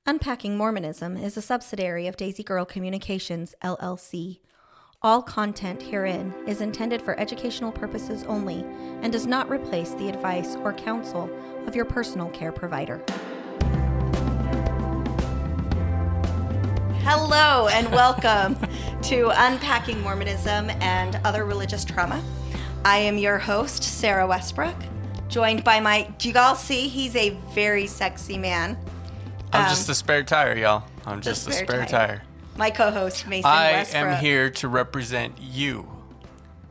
Unpacking Mormonism is a subsidiary of Daisy Girl Communications, LLC. All content herein is intended for educational purposes only and does not replace the advice or counsel of your personal care provider. Hello and welcome to Unpacking Mormonism and Other Religious Trauma. I am your host, Sarah Westbrook, joined by do you all see he's a very sexy man? I'm just the spare tire, y'all. I'm just the spare tire. My co-host, Mason Westbrook. I am here to represent you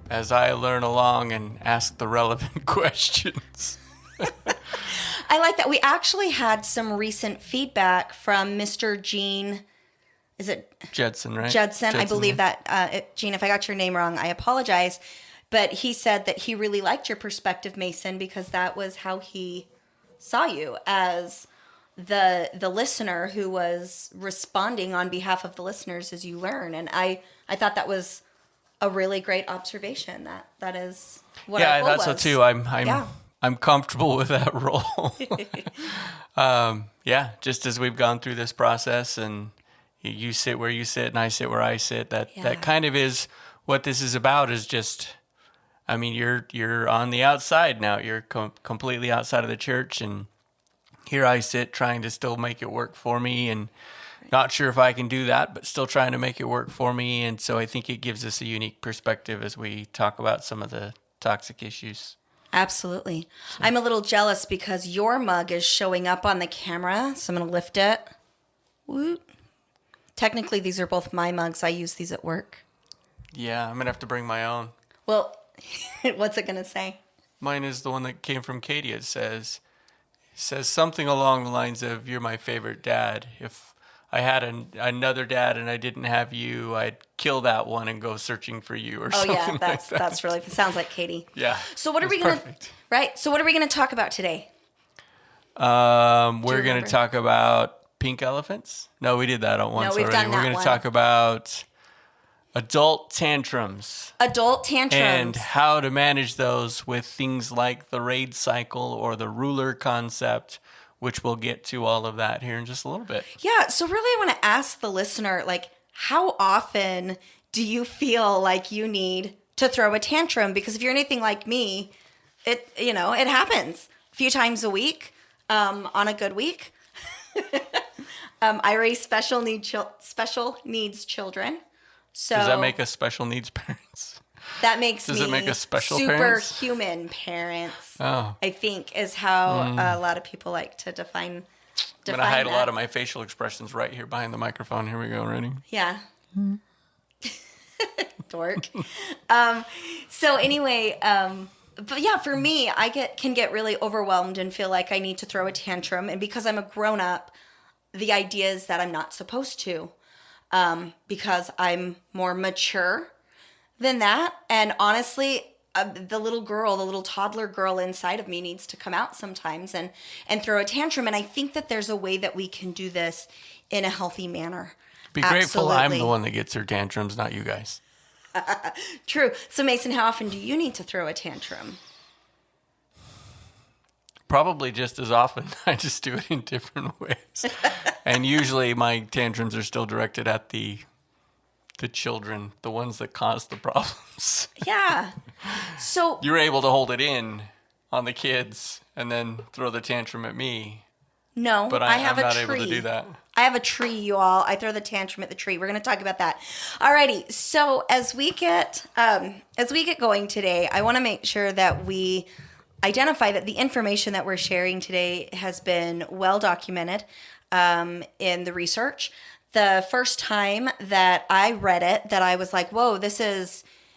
as I learn along and ask the relevant questions. I like that. We actually had some recent feedback from Mr. Gene. Is it Judson, right? Judson. I believe that. Gene, if I got your name wrong, I apologize. But he said that he really liked your perspective, Mason, because that was how he saw you, as the listener who was responding on behalf of the listeners as you learn. And I thought that was a really great observation. That is what our goal was. I thought so too. I'm comfortable with that role. Just as we've gone through this process, and you sit where you sit and I sit where I sit, that kind of is what this is about. Is just, I mean, you're on the outside now. You're completely outside of the church, and here I sit trying to still make it work for me, and not sure if I can do that, but still trying to make it work for me. And so I think it gives us a unique perspective as we talk about some of the toxic issues. Absolutely. So. I'm a little jealous because your mug is showing up on the camera, so I'm going to lift it. Whoop. Technically, these are both my mugs. I use these at work. Yeah, I'm going to have to bring my own. Well, what's it going to say? Mine is the one that came from Katie. It says something along the lines of, "You're my favorite dad. If I had another dad and I didn't have you, I'd kill that one and go searching for you," or something like that. That's really, sounds like Katie. Yeah. So what are we going to, right? So what are we going to talk about today? We're going to talk about pink elephants. No, we did that once already. We're going to talk about adult tantrums. And how to manage those with things like the R.A.I.D cycle or the ruler concept, which we'll get to all of that here in just a little bit. Yeah, so really I want to ask the listener, how often do you feel like you need to throw a tantrum? Because if you're anything like me, it happens a few times a week, on a good week. I raise special needs children. So does that make us special needs parents? That makes Does it make us special superhuman parents? Oh. I think is how a lot of people like to define. I'm going to hide a lot of my facial expressions right here behind the microphone. Here we go. Ready? Yeah. Dork. So anyway, but yeah, for me, I can get really overwhelmed and feel like I need to throw a tantrum. And because I'm a grown up, the idea is that I'm not supposed to. Because I'm more mature than that. And honestly, the little toddler girl inside of me needs to come out sometimes and throw a tantrum. And I think that there's a way that we can do this in a healthy manner. Be grateful I'm the one that gets her tantrums, not you guys. True. So Mason, how often do you need to throw a tantrum? Probably just as often. I just do it in different ways. And usually my tantrums are still directed at the children, the ones that cause the problems. Yeah. So you're able to hold it in on the kids and then throw the tantrum at me. No, but I'm not able to do that. I have a tree, you all. I throw the tantrum at the tree. We're going to talk about that. Alrighty. So as we get going today, I want to make sure that we identify that the information that we're sharing today has been well documented in the research. The first time that I read it, that I was like, whoa, these are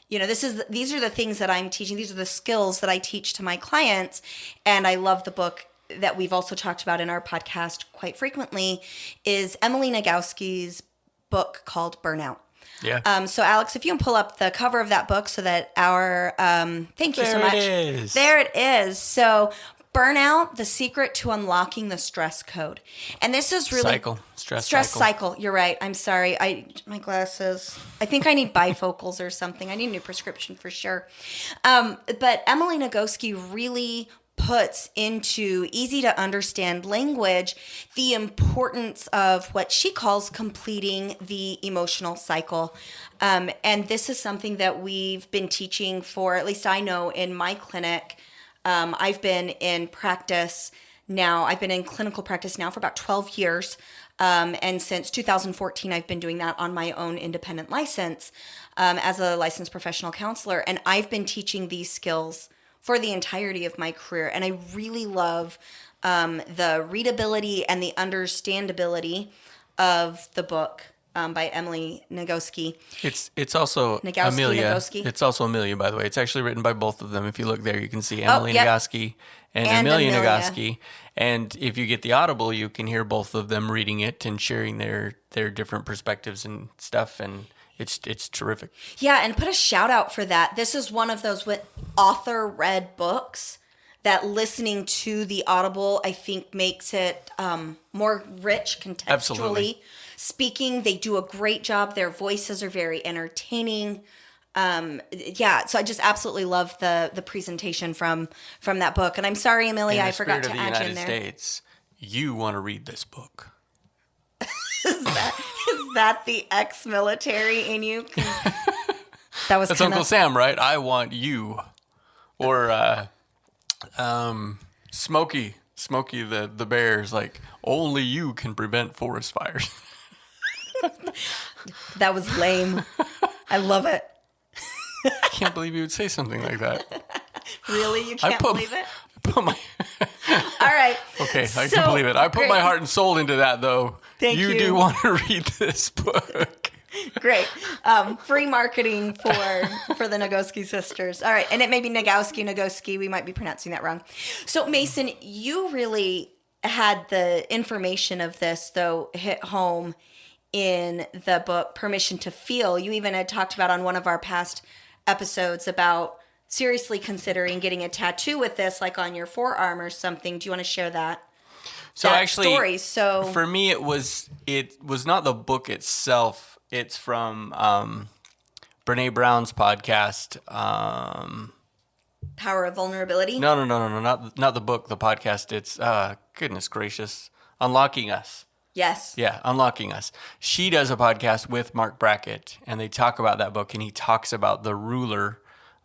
the things that I'm teaching. These are the skills that I teach to my clients. And I love the book that we've also talked about in our podcast quite frequently, is Emily Nagoski's book called Burnout. Yeah. So Alex, if you can pull up the cover of that book so that our, thank you so much. There it is. So Burnout, the secret to unlocking the stress code. And this is really stress cycle. You're right. I'm sorry. My glasses. I think I need bifocals or something. I need a new prescription for sure. But Emily Nagoski really puts into easy to understand language the importance of what she calls completing the emotional cycle. And this is something that we've been teaching for, at least I know in my clinic. I've been in clinical practice now for about 12 years. And since 2014, I've been doing that on my own independent license as a licensed professional counselor. And I've been teaching these skills for the entirety of my career. And I really love the readability and the understandability of the book by Emily Nagoski. It's also Nagoski, Amelia. Nagoski. It's also Amelia, by the way. It's actually written by both of them. If you look there, you can see Emily yep. Nagoski and Amelia Nagoski. And if you get the Audible, you can hear both of them reading it and sharing their different perspectives and stuff. And it's terrific. Yeah, and put a shout out for that. This is one of those author-read books that listening to the Audible, I think, makes it more rich contextually. Absolutely. Speaking. They do a great job. Their voices are very entertaining. Yeah, so I just absolutely love the presentation from that book. And I'm sorry, Amelia, I forgot to add in there. States, you want to read this book. Is that the ex-military in you? That's Uncle Sam, right? I want you. Or Smokey the bear is like, only you can prevent forest fires. That was lame. I love it. I can't believe you would say something like that. Really? You can't believe it? All right. Okay, I can believe it. I put my heart and soul into that, though. Thank you. You do want to read this book. Great. Free marketing for the Nagoski sisters. All right. And it may be Nagoski. We might be pronouncing that wrong. So, Mason, you really had the information of this, though, hit home in the book Permission to Feel. You even had talked about on one of our past episodes about seriously considering getting a tattoo with this, like on your forearm or something. Do you want to share that? So that actually, story? So for me, it was not the book itself. It's from Brené Brown's podcast. Power of Vulnerability? No, not the book, the podcast. It's, goodness gracious, Unlocking Us. Yes. Yeah, Unlocking Us. She does a podcast with Mark Brackett, and they talk about that book, and he talks about the RULER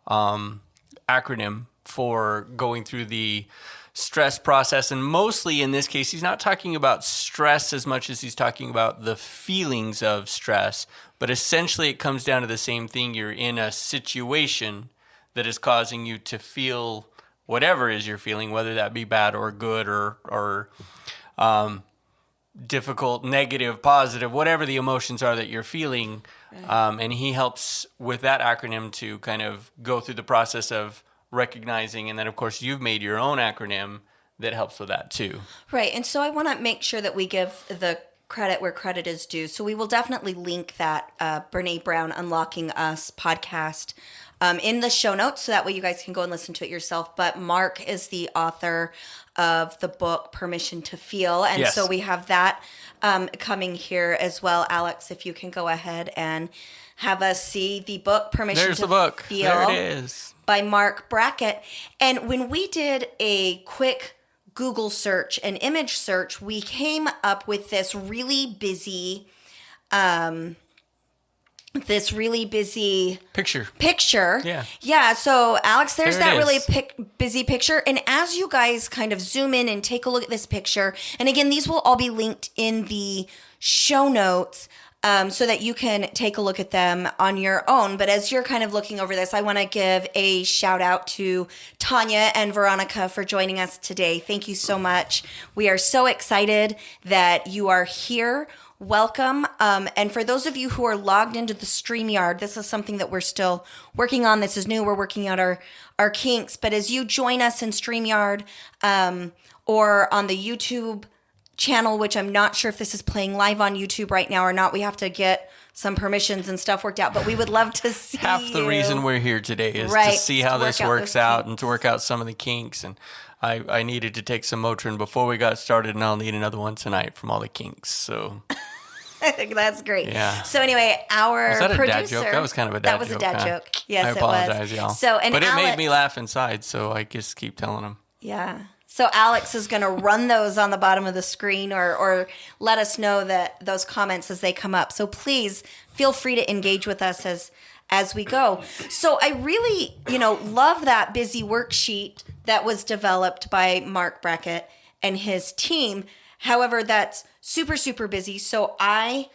acronym for going through the stress process. And mostly in this case, he's not talking about stress as much as he's talking about the feelings of stress. But essentially, it comes down to the same thing. You're in a situation that is causing you to feel whatever it is you're feeling, whether that be bad or good or difficult, negative, positive, whatever the emotions are that you're feeling. And he helps with that acronym to kind of go through the process of recognizing. And then, of course, you've made your own acronym that helps with that too. Right. And so I want to make sure that we give the credit where credit is due. So we will definitely link that Brené Brown Unlocking Us podcast in the show notes, so that way you guys can go and listen to it yourself. But Mark is the author of the book Permission to Feel. And yes. So we have that coming here as well. Alex, if you can go ahead and have us see the book Permission There's to the book. Feel. There it is. By Mark Brackett. And when we did a quick Google search, an image search, we came up with this really busy picture. Yeah. So Alex, there's that really busy picture. And as you guys kind of zoom in and take a look at this picture, and again, these will all be linked in the show notes, so that you can take a look at them on your own. But as you're kind of looking over this, I want to give a shout out to Tanya and Veronica for joining us today. Thank you so much. We are so excited that you are here. Welcome. And for those of you who are logged into the StreamYard, this is something that we're still working on. This is new. We're working out our kinks. But as you join us in StreamYard or on the YouTube channel, which I'm not sure if this is playing live on YouTube right now or not. We have to get some permissions and stuff worked out, but we would love to see half the reason we're here today is to see how this works out and to work out some of the kinks. And I needed to take some Motrin before we got started, and I'll need another one tonight from all the kinks. So I think that's great. Yeah. So anyway, our was that a producer, dad joke? That was kind of a dad joke. That was a dad joke. Yes, I apologize, it was. y'all. So, and but it Alex, made me laugh inside, so I just keep telling them. Yeah. So Alex is going to run those on the bottom of the screen or let us know that those comments as they come up. So please feel free to engage with us as we go. So I really, love that busy worksheet that was developed by Mark Brackett and his team. However, that's super, super busy. So I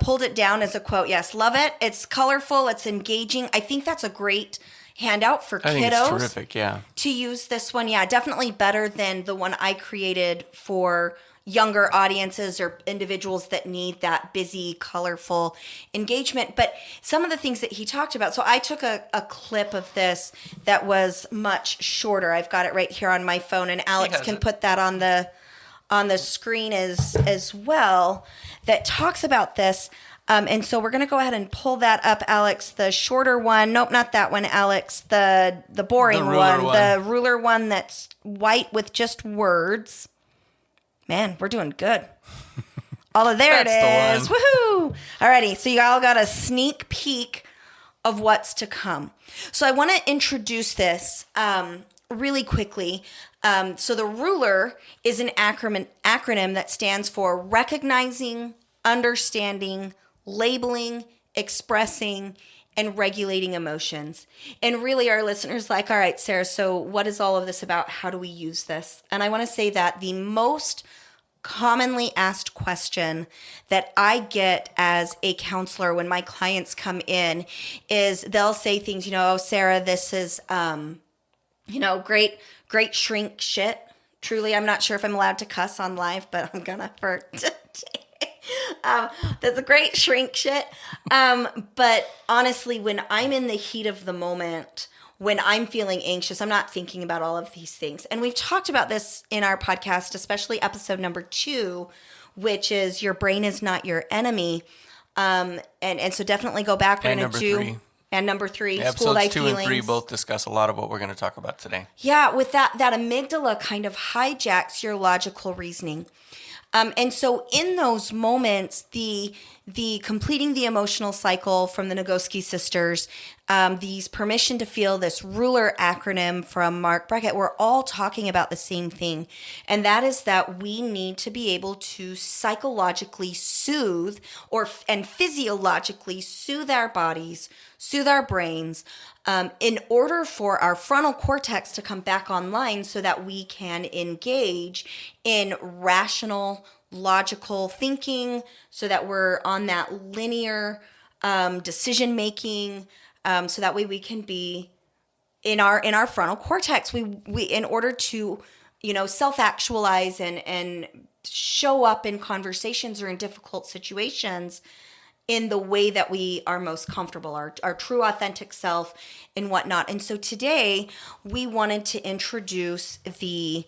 pulled it down as a quote. Yes, love it. It's colorful. It's engaging. I think that's a great handout for I kiddos. think it's terrific, yeah. To use this one. Yeah, definitely better than the one I created for younger audiences or individuals that need that busy, colorful engagement. But some of the things that he talked about, so I took a clip of this that was much shorter. I've got it right here on my phone, and Alex can put that on the screen as well, that talks about this. And so we're going to go ahead and pull that up, Alex. The shorter one. Nope, not that one, Alex. The boring one. The ruler one that's white with just words. Man, we're doing good. There it is. Woohoo! Alrighty, so you all got a sneak peek of what's to come. So I want to introduce this really quickly. So the ruler is an acronym that stands for recognizing, understanding, labeling, expressing, and regulating emotions. And really our listeners like, all right, Sarah, so what is all of this about? How do we use this? And I want to say that the most commonly asked question that I get as a counselor when my clients come in is they'll say things, oh, Sarah, this is, great shrink shit. Truly, I'm not sure if I'm allowed to cuss on live, but I'm gonna for today. That's a great shrink shit. But honestly, when I'm in the heat of the moment, when I'm feeling anxious, I'm not thinking about all of these things. And we've talked about this in our podcast, especially episode number 2, which is your brain is not your enemy. And so definitely go back. We're going to do... 3. And number 3, yeah, school life episodes 2 feelings. and 3 both discuss a lot of what we're going to talk about today. Yeah, with that amygdala kind of hijacks your logical reasoning. And so in those moments, the completing the emotional cycle from the Nagoski sisters, these permission to feel, this ruler acronym from Mark Brackett, we're all talking about the same thing. And that is that we need to be able to psychologically soothe and physiologically soothe our bodies, soothe our brains, in order for our frontal cortex to come back online so that we can engage in rational, logical thinking, so that we're on that linear decision making, so that way we can be in our frontal cortex. We in order to self-actualize and show up in conversations or in difficult situations in the way that we are most comfortable, our true authentic self and whatnot. And so today we wanted to introduce the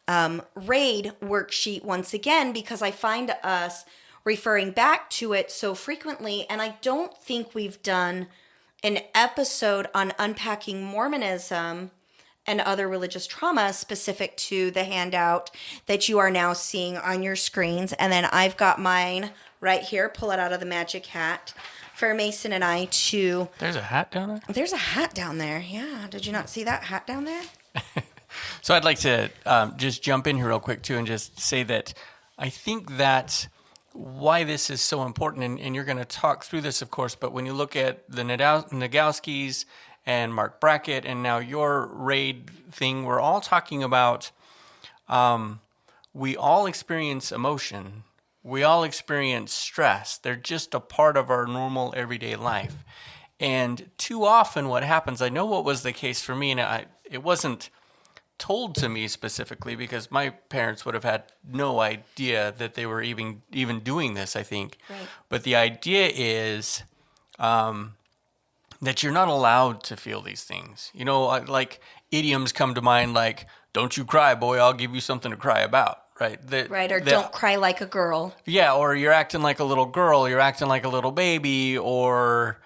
R.A.I.D worksheet once again, because I find us referring back to it so frequently. And I don't think we've done an episode on unpacking Mormonism and other religious trauma specific to the handout that you are now seeing on your screens. And then I've got mine right here. Pull it out of the magic hat for Mason and I to... There's a hat down there? There's a hat down there. Yeah. Did you not see that hat down there? So I'd like to just jump in here real quick, too, and just say that I think that why this is so important, and you're going to talk through this, of course, but when you look at the Nagoskis and Mark Brackett and now your R.A.I.D thing, we're all talking about we all experience emotion. We all experience stress. They're just a part of our normal everyday life. And too often what happens, I know what was the case for me, and it wasn't told to me specifically because my parents would have had no idea that they were even doing this, I think. Right. But the idea is that you're not allowed to feel these things. Like idioms come to mind like, don't you cry, boy, I'll give you something to cry about. Right. Or don't cry like a girl. Yeah, or you're acting like a little girl, you're acting like a little baby, or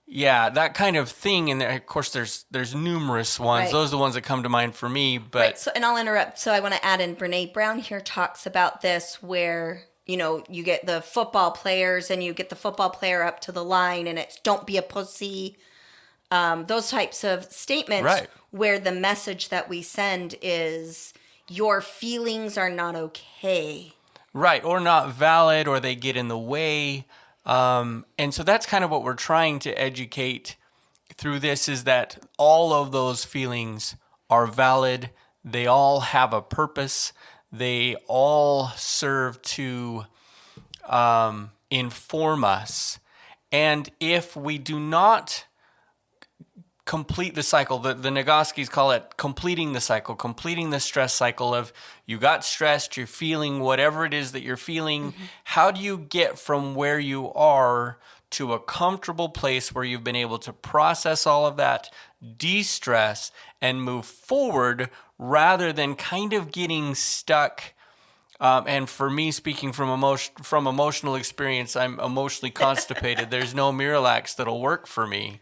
that kind of thing. And of course, there's numerous ones. Right. Those are the ones that come to mind for me. But right. So, and I'll interrupt. So I want to add in, Brené Brown here talks about this where, you get the football players and you get the football player up to the line and it's don't be a pussy. those types of statements, Right. where the message that we send is your feelings are not okay. Right, or not valid, or they get in the way. And so that's kind of what we're trying to educate through this, is that all of those feelings are valid. They all have a purpose. They all serve to inform us. And if we do not complete the cycle, the Nagoskis call it completing the cycle, completing the stress cycle of you got stressed, you're feeling whatever it is that you're feeling. How do you get from where you are to a comfortable place where you've been able to process all of that, de-stress, and move forward rather than kind of getting stuck? And for me, speaking from emotional experience, I'm emotionally constipated. There's no Miralax that'll work for me.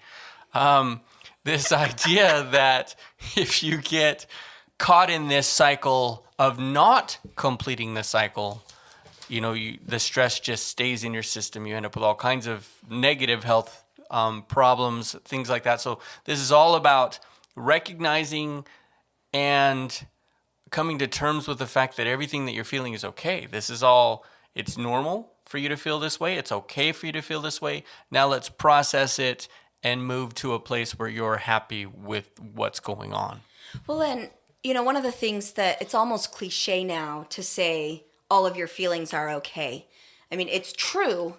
This idea that if you get caught in this cycle of not completing the cycle, the stress just stays in your system. You end up with all kinds of negative health problems, things like that. So this is all about recognizing and coming to terms with the fact that everything that you're feeling is okay. It's normal for you to feel this way. It's okay for you to feel this way. Now let's process it and move to a place where you're happy with what's going on. Well, and, one of the things that it's almost cliche now to say all of your feelings are okay. I mean, it's true,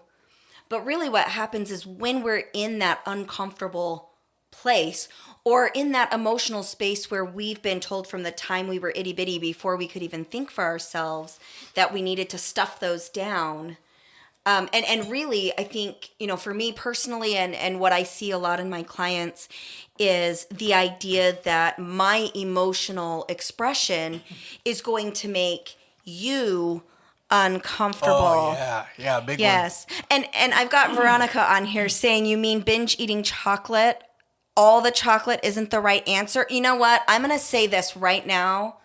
but really what happens is when we're in that uncomfortable place or in that emotional space where we've been told from the time we were itty bitty before we could even think for ourselves that we needed to stuff those down. And really, I think, for me personally and what I see a lot in my clients is the idea that my emotional expression is going to make you uncomfortable. Oh, yeah, big one. Yes. And I've got Veronica on here saying, you mean binge eating chocolate? All the chocolate isn't the right answer. You know what? I'm going to say this right now.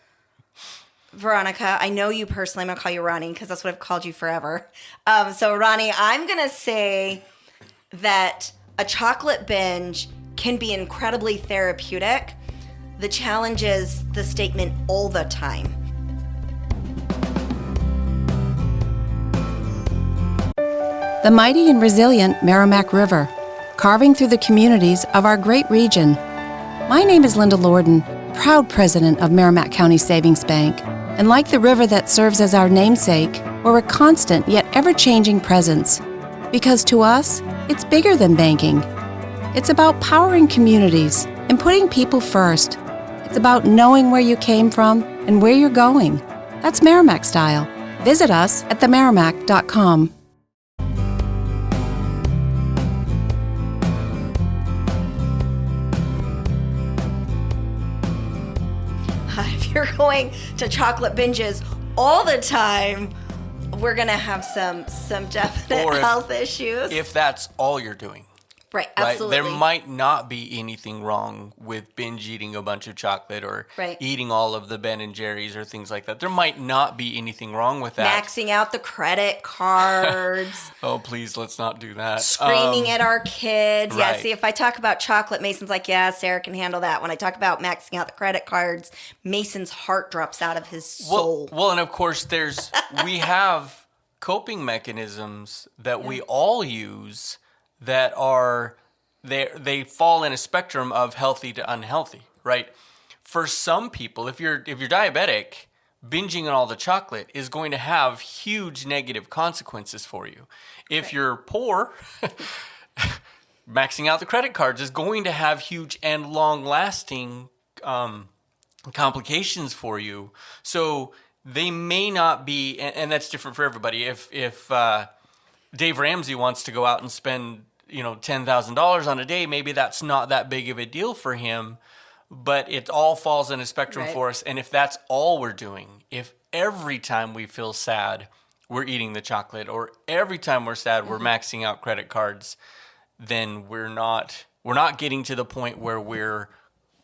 Veronica, I know you personally. I'm going to call you Ronnie because that's what I've called you forever. So Ronnie, I'm going to say that a chocolate binge can be incredibly therapeutic. The challenge is the statement all the time. The mighty and resilient Merrimack River, carving through the communities of our great region. My name is Linda Lorden, proud president of Merrimack County Savings Bank. And like the river that serves as our namesake, we're a constant yet ever-changing presence. Because to us, it's bigger than banking. It's about powering communities and putting people first. It's about knowing where you came from and where you're going. That's Merrimack style. Visit us at themerrimack.com. If you're going to chocolate binges all the time, we're going to have some definite health issues. If that's all you're doing. Right, absolutely. There might not be anything wrong with binge eating a bunch of chocolate or eating all of the Ben & Jerry's or things like that. There might not be anything wrong with that. Maxing out the credit cards. Oh, please, let's not do that. Screaming at our kids. Right. Yeah, see, if I talk about chocolate, Mason's like, yeah, Sarah can handle that. When I talk about maxing out the credit cards, Mason's heart drops out of his soul. Well, and of course, we have coping mechanisms that we all use that are, they fall in a spectrum of healthy to unhealthy, right? For some people, if you're diabetic, binging on all the chocolate is going to have huge negative consequences for you. If you're poor, maxing out the credit cards is going to have huge and long-lasting complications for you. So they may not be, and that's different for everybody. If Dave Ramsey wants to go out and spend $10,000 on a day, maybe that's not that big of a deal for him, but it all falls in a spectrum for us. And if that's all we're doing, if every time we feel sad, we're eating the chocolate, or every time we're sad, we're maxing out credit cards, then we're not getting to the point where we're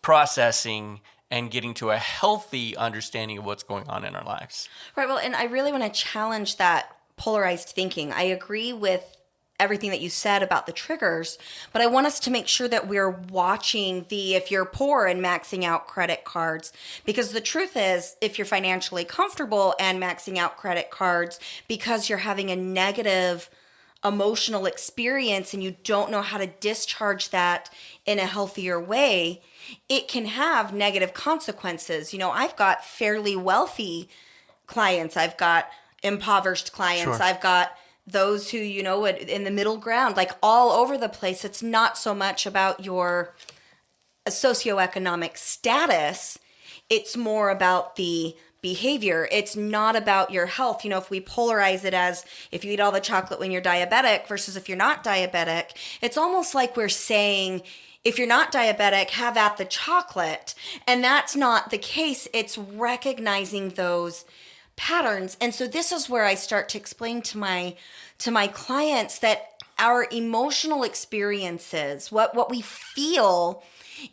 processing and getting to a healthy understanding of what's going on in our lives. Right. Well, and I really want to challenge that polarized thinking. I agree with everything that you said about the triggers, but I want us to make sure that we're watching if you're poor and maxing out credit cards, because the truth is, if you're financially comfortable and maxing out credit cards because you're having a negative emotional experience and you don't know how to discharge that in a healthier way, it can have negative consequences. I've got fairly wealthy clients. I've got impoverished clients. Sure. I've got those who, in the middle ground, like all over the place. It's not so much about your socioeconomic status. It's more about the behavior. It's not about your health. If we polarize it as if you eat all the chocolate when you're diabetic versus if you're not diabetic, it's almost like we're saying, if you're not diabetic, have at the chocolate. And that's not the case. It's recognizing those patterns. And so this is where I start to explain to my clients that our emotional experiences, what we feel,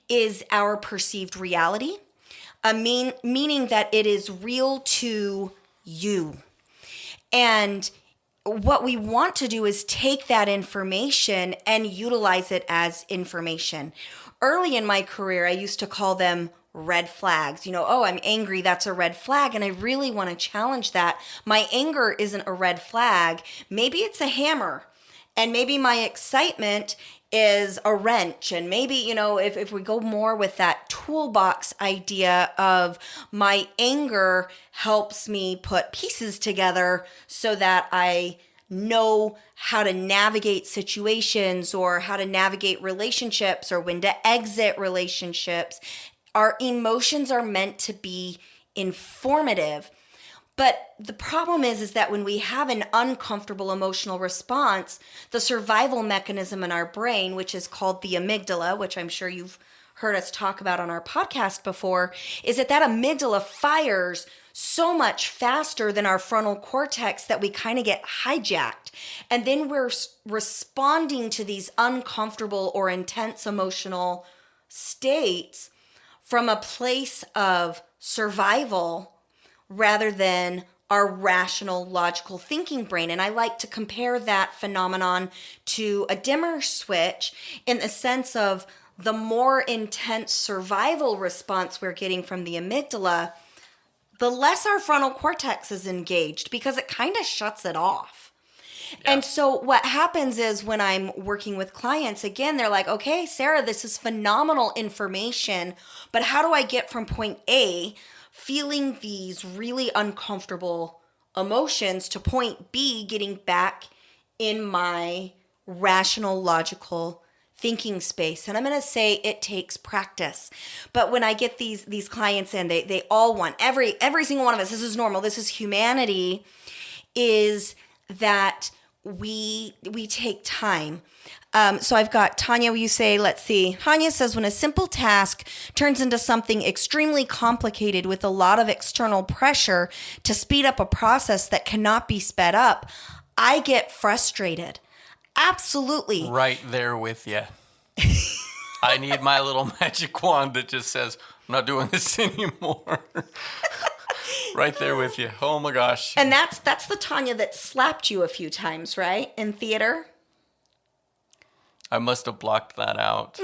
is our perceived reality, meaning that it is real to you. And what we want to do is take that information and utilize it as information. Early in my career, I used to call them red flags. I'm angry, that's a red flag. And I really want to challenge that. My anger isn't a red flag. Maybe it's a hammer. And maybe my excitement is a wrench. And maybe, if we go more with that toolbox idea of my anger helps me put pieces together so that I know how to navigate situations or how to navigate relationships or when to exit relationships. Our emotions are meant to be informative. But the problem is that when we have an uncomfortable emotional response, the survival mechanism in our brain, which is called the amygdala, which I'm sure you've heard us talk about on our podcast before, is that amygdala fires so much faster than our frontal cortex that we kind of get hijacked. And then we're responding to these uncomfortable or intense emotional states from a place of survival rather than our rational, logical thinking brain. And I like to compare that phenomenon to a dimmer switch in the sense of the more intense survival response we're getting from the amygdala, the less our frontal cortex is engaged because it kind of shuts it off. Yeah. And so what happens is when I'm working with clients, again, they're like, okay, Sarah, this is phenomenal information, but how do I get from point A, feeling these really uncomfortable emotions, to point B, getting back in my rational, logical thinking space? And I'm going to say it takes practice. But when I get these clients in, they all want, every single one of us, this is normal, this is humanity, is that we take time. So I've got Tanya, you say, let's see. Tanya says, when a simple task turns into something extremely complicated with a lot of external pressure to speed up a process that cannot be sped up, I get frustrated. Absolutely. Right there with you. I need my little magic wand that just says, I'm not doing this anymore. Right there with you. Oh my gosh. And that's the Tanya that slapped you a few times, right? In theater? I must have blocked that out.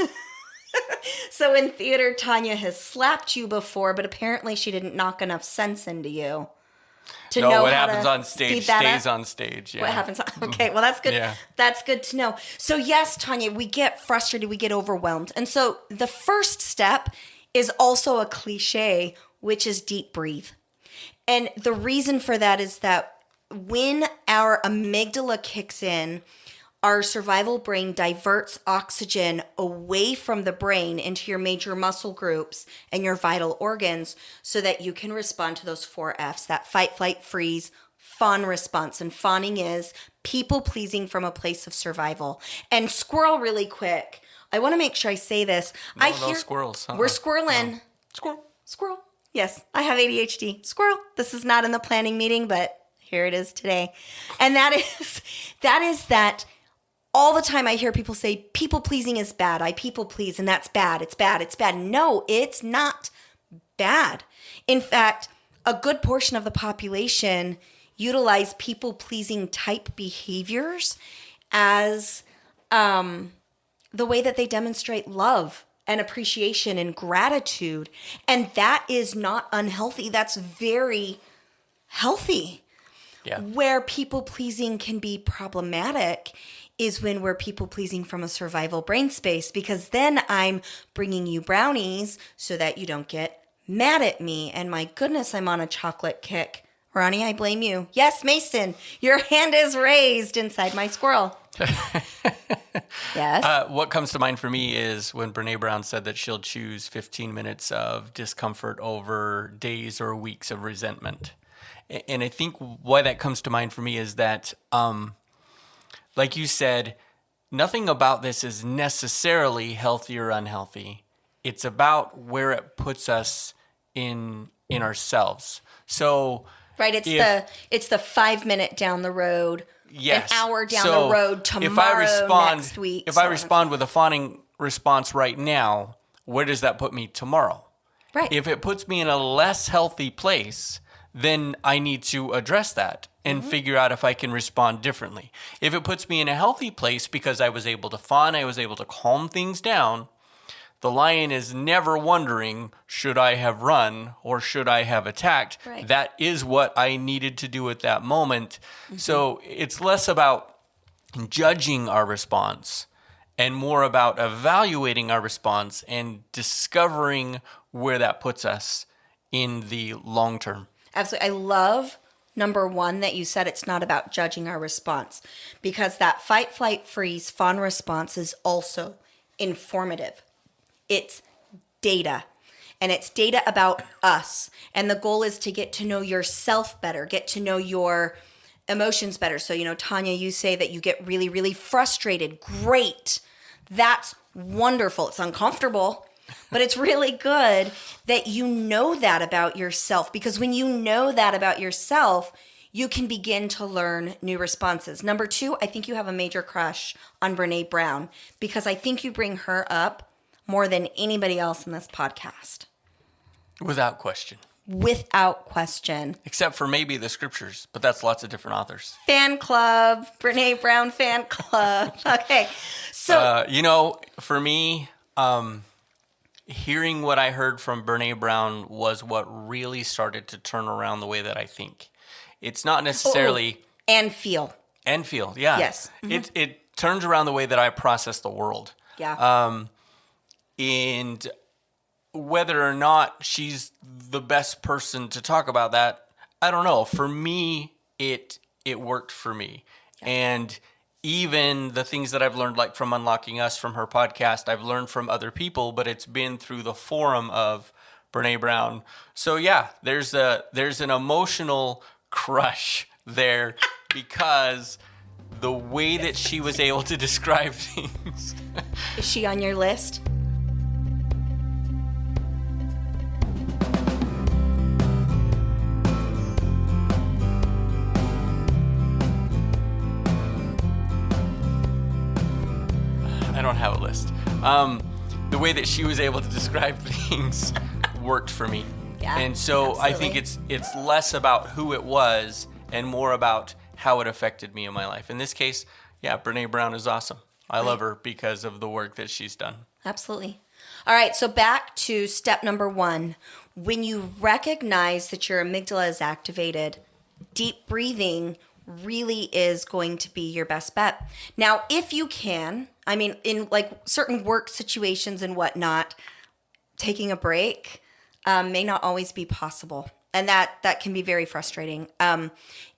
So in theater, Tanya has slapped you before, but apparently she didn't knock enough sense into you to know what how happens to on stage speed that stays up. on stage. Yeah. What happens? Okay, well, that's good. Yeah. That's good to know. So yes, Tanya, we get frustrated, we get overwhelmed. And so the first step is also a cliche, which is deep breathe. And the reason for that is that when our amygdala kicks in, our survival brain diverts oxygen away from the brain into your major muscle groups and your vital organs so that you can respond to those 4 F's, that fight, flight, freeze, fawn response. And fawning is people pleasing from a place of survival. And squirrel, really quick. I want to make sure I say this. No squirrels. We're squirreling. No. Squirrel. Squirrel. Yes, I have ADHD. Squirrel. This is not in the planning meeting, but here it is today. And that is that all the time I hear people say, people pleasing is bad. I people please, and that's bad. It's bad. It's bad. No, it's not bad. In fact, a good portion of the population utilize people pleasing type behaviors as the way that they demonstrate love and appreciation and gratitude. And that is not unhealthy. That's very healthy. Yeah. Where people pleasing can be problematic is when we're people pleasing from a survival brain space, because then I'm bringing you brownies so that you don't get mad at me. And my goodness, I'm on a chocolate kick. Ronnie, I blame you. Yes, Mason, your hand is raised inside my squirrel. Yes. What comes to mind for me is when Brené Brown said that she'll choose 15 minutes of discomfort over days or weeks of resentment. And I think why that comes to mind for me is that, like you said, nothing about this is necessarily healthy or unhealthy. It's about where it puts us in ourselves. So, right, it's the 5 minute down the road, yes. an hour down the road, tomorrow, next week. If I respond with a fawning response right now, where does that put me tomorrow? Right. If it puts me in a less healthy place, then I need to address that and figure out if I can respond differently. If it puts me in a healthy place because I was able to fawn, I was able to calm things down, the lion is never wondering, should I have run or should I have attacked? Right. That is what I needed to do at that moment. So it's less about judging our response and more about evaluating our response and discovering where that puts us in the long term. Absolutely. I love number one that you said it's not about judging our response, because that fight, flight, freeze, fawn response is also informative. It's data, and it's data about us. And the goal is to get to know yourself better, get to know your emotions better. So, Tanya, you say that you get really, really frustrated. Great. That's wonderful. It's uncomfortable, but it's really good that you know that about yourself, because when you know that about yourself, you can begin to learn new responses. Number two, I think you have a major crush on Brené Brown, because I think you bring her up more than anybody else in this podcast. Without question. Without question. Except for maybe the scriptures, but that's lots of different authors. Fan club, Brené Brown fan club. Okay. So, for me, hearing what I heard from Brené Brown was what really started to turn around the way that I think. It's not necessarily... And feel. And feel, yeah. Yes. Mm-hmm. It turns around the way that I process the world. Yeah. And whether or not she's the best person to talk about that, I don't know. For me, it worked for me. Yeah. And even the things that I've learned, like from Unlocking Us, from her podcast, I've learned from other people, but it's been through the forum of Brené Brown. So yeah, there's an emotional crush there because the way that she was able to describe things. Is she on your list? I don't have a list. The way that she was able to describe things worked for me. Yeah, and so absolutely. I think it's less about who it was and more about how it affected me in my life. In this case, yeah, Brené Brown is awesome. I love her because of the work that she's done. Absolutely. All right, so back to step number one. When you recognize that your amygdala is activated, deep breathing really is going to be your best bet. Now, if you can, in like certain work situations and whatnot, taking a break may not always be possible. And that can be very frustrating.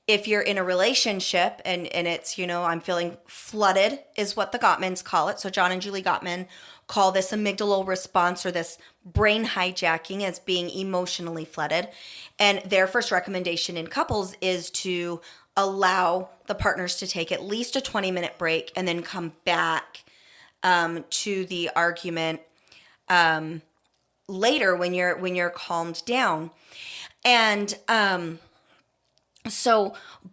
If you're in a relationship and it's, I'm feeling flooded is what the Gottmans call it. So John and Julie Gottman call this amygdala response, or this brain hijacking, as being emotionally flooded. And their first recommendation in couples is to allow the partners to take at least a 20-minute break and then come back to the argument later when you're calmed down. And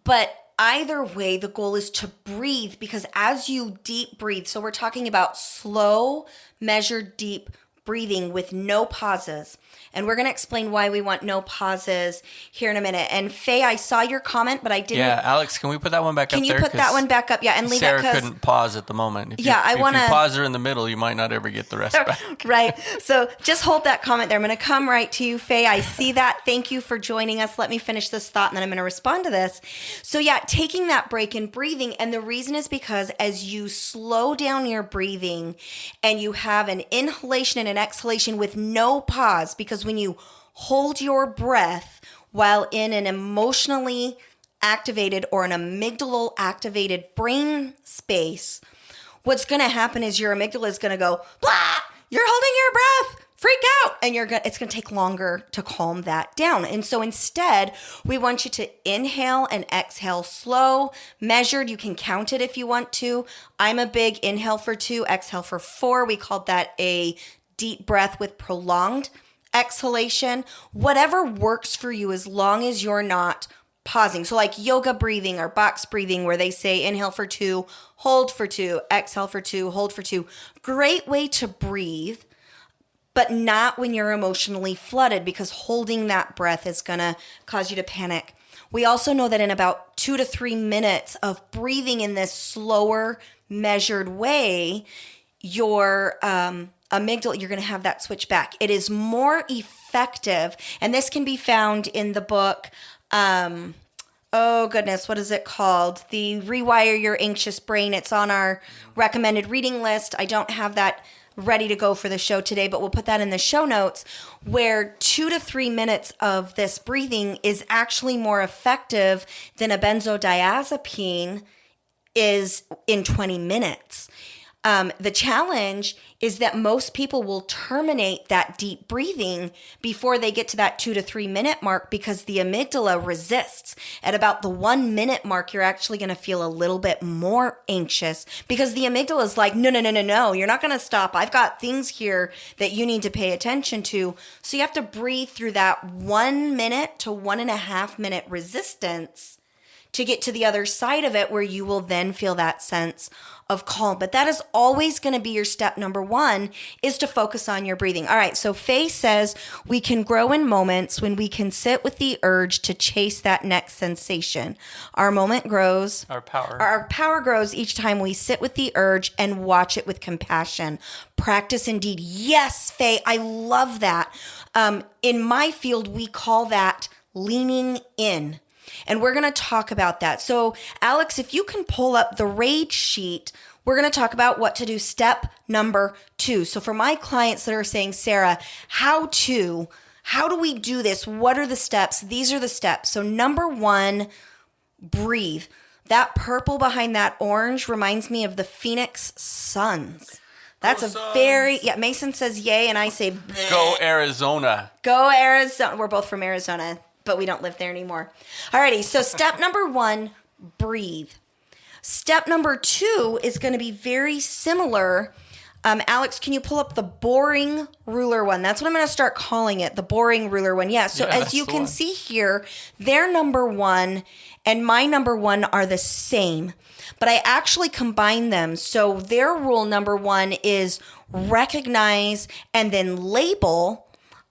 but either way, the goal is to breathe, because as you deep breathe, so we're talking about slow, measured, deep breathing with no pauses. And we're going to explain why we want no pauses here in a minute. And Faye, I saw your comment, but I didn't. Yeah, Alex, can we put that one back up there? Can you put that one back up? Yeah, and leave Sarah it because couldn't pause at the moment. If I want to pause her in the middle, you might not ever get the rest back. Right. So just hold that comment there. I'm going to come right to you, Faye. I see that. Thank you for joining us. Let me finish this thought, and then I'm going to respond to this. So yeah, taking that break and breathing, and the reason is because as you slow down your breathing and you have an inhalation and an exhalation with no pause, because when you hold your breath while in an emotionally activated or an amygdala activated brain space, what's going to happen is your amygdala is going to go, blah, you're holding your breath, freak out. And it's going to take longer to calm that down. And so instead, we want you to inhale and exhale slow, measured. You can count it if you want to. I'm a big inhale for 2, exhale for 4. We called that a deep breath with prolonged exhalation. Whatever works for you as long as you're not pausing. So like yoga breathing or box breathing where they say inhale for 2, hold for 2, exhale for 2, hold for 2. Great way to breathe, but not when you're emotionally flooded, because holding that breath is going to cause you to panic. We also know that in about 2 to 3 minutes of breathing in this slower, measured way, your amygdala, you're going to have that switch back. It is more effective, and this can be found in the book, oh goodness, what is it called? The Rewire Your Anxious Brain. It's on our recommended reading list. I don't have that ready to go for the show today, but we'll put that in the show notes, where 2 to 3 minutes of this breathing is actually more effective than a benzodiazepine is in 20 minutes. The challenge is that most people will terminate that deep breathing before they get to that 2 to 3 minute mark, because the amygdala resists. At about the 1 minute mark, you're actually going to feel a little bit more anxious, because the amygdala is like, no, you're not going to stop. I've got things here that you need to pay attention to. So you have to breathe through that 1 minute to 1.5 minute resistance to get to the other side of it, where you will then feel that sense of calm. But that is always going to be your step number 1, is to focus on your breathing. All right, so Faye says we can grow in moments when we can sit with the urge to chase that next sensation. Our moment grows. Our power. Our power grows each time we sit with the urge and watch it with compassion. Practice indeed. Yes, Faye, I love that. In my field, we call that leaning in. And we're going to talk about that. So, Alex, if you can pull up the R.A.I.D sheet, we're going to talk about what to do. Step number 2. So for my clients that are saying, Sarah, how do we do this? What are the steps? These are the steps. So number 1, breathe. That purple behind that orange reminds me of the Phoenix Suns. That's Mason says yay, and I say bleh. Go Arizona. Go Arizona. We're both from Arizona, but we don't live there anymore. Alrighty, so step number 1, breathe. Step number 2 is going to be very similar. Alex, can you pull up the boring ruler one? That's what I'm going to start calling it, the boring ruler one. Yeah, so as you can see here, their number 1 and my number 1 are the same, but I actually combine them. So their rule number 1 is recognize and then label.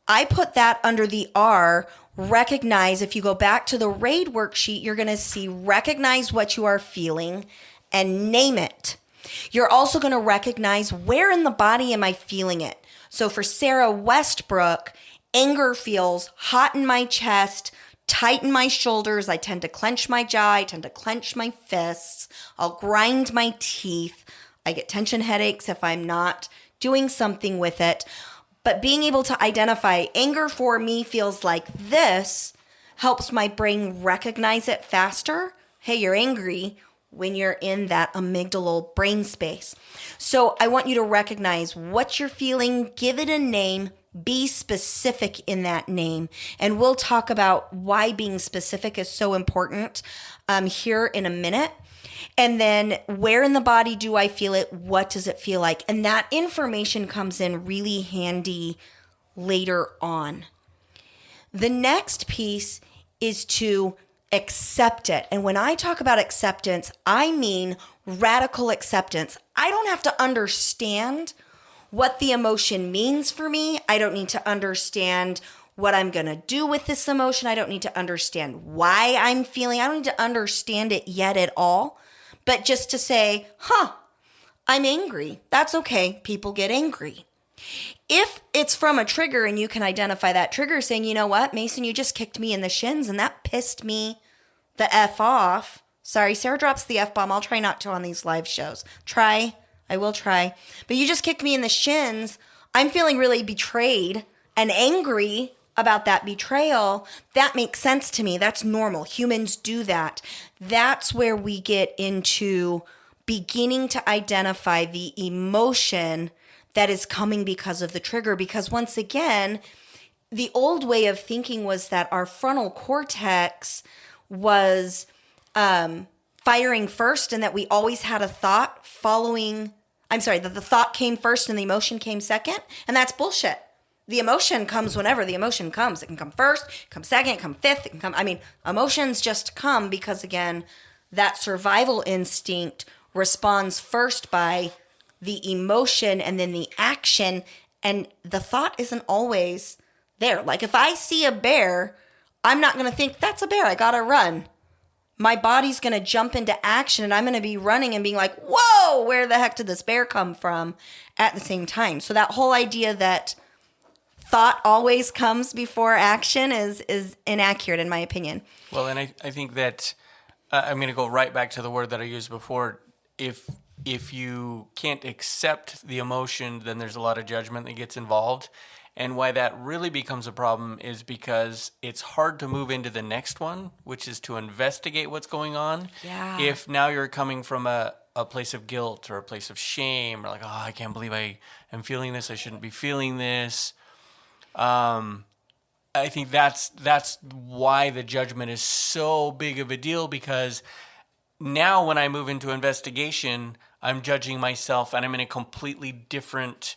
I put that under the R, recognize. If you go back to the R.A.I.D worksheet, you're going to see recognize what you are feeling and name it. You're also going to recognize where in the body am I feeling it. So for Sarah Westbrook, anger feels hot in my chest, tight in my shoulders. I tend to clench my jaw. I tend to clench my fists. I'll grind my teeth. I get tension headaches if I'm not doing something with it. But being able to identify anger for me feels like this helps my brain recognize it faster. Hey, you're angry when you're in that amygdala brain space. So I want you to recognize what you're feeling, give it a name, be specific in that name. And we'll talk about why being specific is so important here in a minute. And then where in the body do I feel it? What does it feel like? And that information comes in really handy later on. The next piece is to accept it. And when I talk about acceptance, I mean radical acceptance. I don't have to understand what the emotion means for me. I don't need to understand what I'm going to do with this emotion. I don't need to understand why I'm feeling. I don't need to understand it yet at all. But just to say, I'm angry. That's okay. People get angry. If it's from a trigger and you can identify that trigger saying, you know what, Mason, you just kicked me in the shins and that pissed me the F off. Sorry, Sarah drops the F-bomb. I'll try not to on these live shows. I will try. But you just kicked me in the shins. I'm feeling really betrayed and angry about that betrayal. That makes sense to me. That's normal. Humans do that. That's where we get into beginning to identify the emotion that is coming because of the trigger. Because once again, the old way of thinking was that our frontal cortex was firing first and that we always had a thought that the thought came first and the emotion came second. And that's bullshit. The emotion comes whenever the emotion comes. It can come first, it can come second, it can come fifth, it can come, emotions just come because, again, that survival instinct responds first by the emotion and then the action, and the thought isn't always there. Like if I see a bear, I'm not going to think, that's a bear, I got to run. My body's going to jump into action and I'm going to be running and being like, whoa, where the heck did this bear come from at the same time? So that whole idea that thought always comes before action is inaccurate in my opinion. Well, and I think that I'm going to go right back to the word that I used before. If you can't accept the emotion, then there's a lot of judgment that gets involved. And why that really becomes a problem is because it's hard to move into the next one, which is to investigate what's going on. Yeah. If now you're coming from a place of guilt or a place of shame, or like, oh, I can't believe I am feeling this, I shouldn't be feeling this. I think that's why the judgment is so big of a deal, because now when I move into investigation, I'm judging myself and I'm in a completely different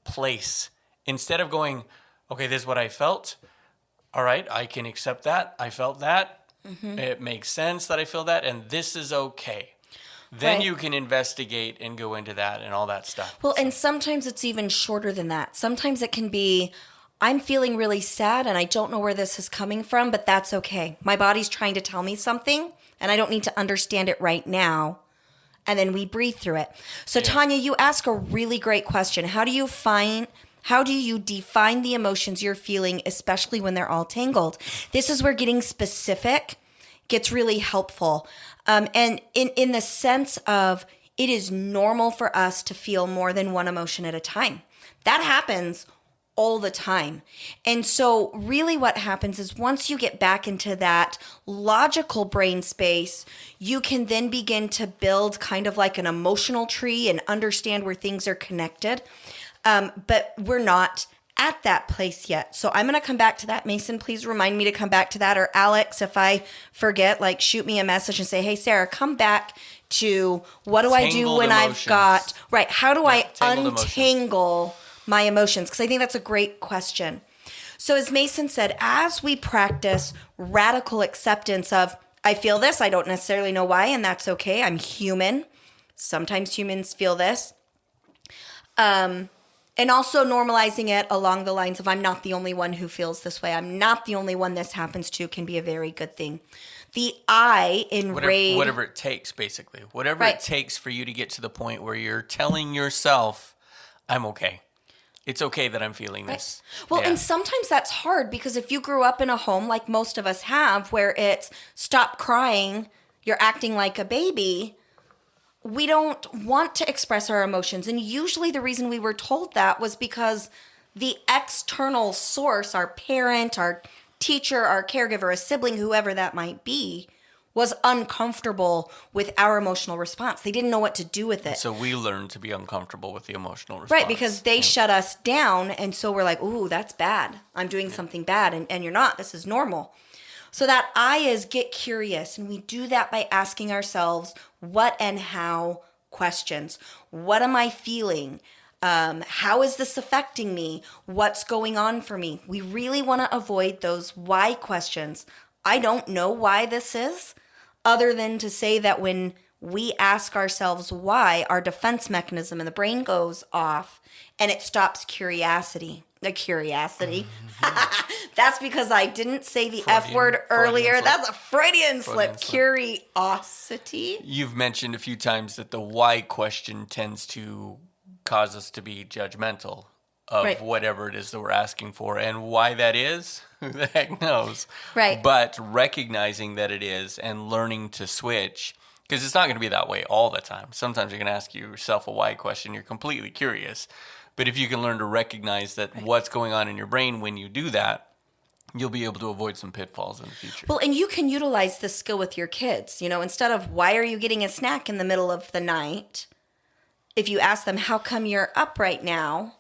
place. Instead of going, okay, this is what I felt. All right, I can accept that. I felt that. Mm-hmm. It makes sense that I feel that, and this is okay. Then you can investigate and go into that and all that stuff. Well, and sometimes it's even shorter than that. Sometimes it can be, I'm feeling really sad and I don't know where this is coming from, but that's okay. My body's trying to tell me something and I don't need to understand it right now. And then we breathe through it. So Tanya, you ask a really great question. How do you define the emotions you're feeling, especially when they're all tangled? This is where getting specific gets really helpful. And in the sense of, it is normal for us to feel more than one emotion at a time. That happens all the time. And so really what happens is once you get back into that logical brain space, you can then begin to build kind of like an emotional tree and understand where things are connected. But we're not at that place yet. So I'm going to come back to that. Mason, please remind me to come back to that. Or Alex, if I forget, like shoot me a message and say, hey, Sarah, come back to what do I do when emotions. How do I untangle my emotions? Because I think that's a great question. So as Mason said, as we practice radical acceptance of, I feel this, I don't necessarily know why, and that's okay. I'm human. Sometimes humans feel this. And also normalizing it along the lines of, I'm not the only one who feels this way. I'm not the only one this happens to, can be a very good thing. The I in R.A.I.D. Whatever it takes, basically. Whatever it takes for you to get to the point where you're telling yourself, I'm okay. It's okay that I'm feeling this. Well, and sometimes that's hard because if you grew up in a home like most of us have, where it's stop crying, you're acting like a baby, we don't want to express our emotions. And usually the reason we were told that was because the external source, our parent, our teacher, our caregiver, a sibling, whoever that might be, was uncomfortable with our emotional response. They didn't know what to do with it. So we learned to be uncomfortable with the emotional response. Right, because they shut us down. And so we're like, ooh, that's bad. I'm doing something bad. And you're not. This is normal. So that I is get curious. And we do that by asking ourselves what and how questions. What am I feeling? How is this affecting me? What's going on for me? We really want to avoid those why questions. I don't know why this is, other than to say that when we ask ourselves why, our defense mechanism in the brain goes off and it stops curiosity. The curiosity. That's because I didn't say the F word earlier. That's a Freudian slip. Curiosity. You've mentioned a few times that the why question tends to cause us to be judgmental of whatever it is that we're asking for. And why that is, who the heck knows? Right. But recognizing that it is and learning to switch, because it's not going to be that way all the time. Sometimes you're going to ask yourself a why question. You're completely curious. But if you can learn to recognize that what's going on in your brain when you do that, you'll be able to avoid some pitfalls in the future. Well, and you can utilize this skill with your kids. You know, instead of why are you getting a snack in the middle of the night, if you ask them how come you're up right now,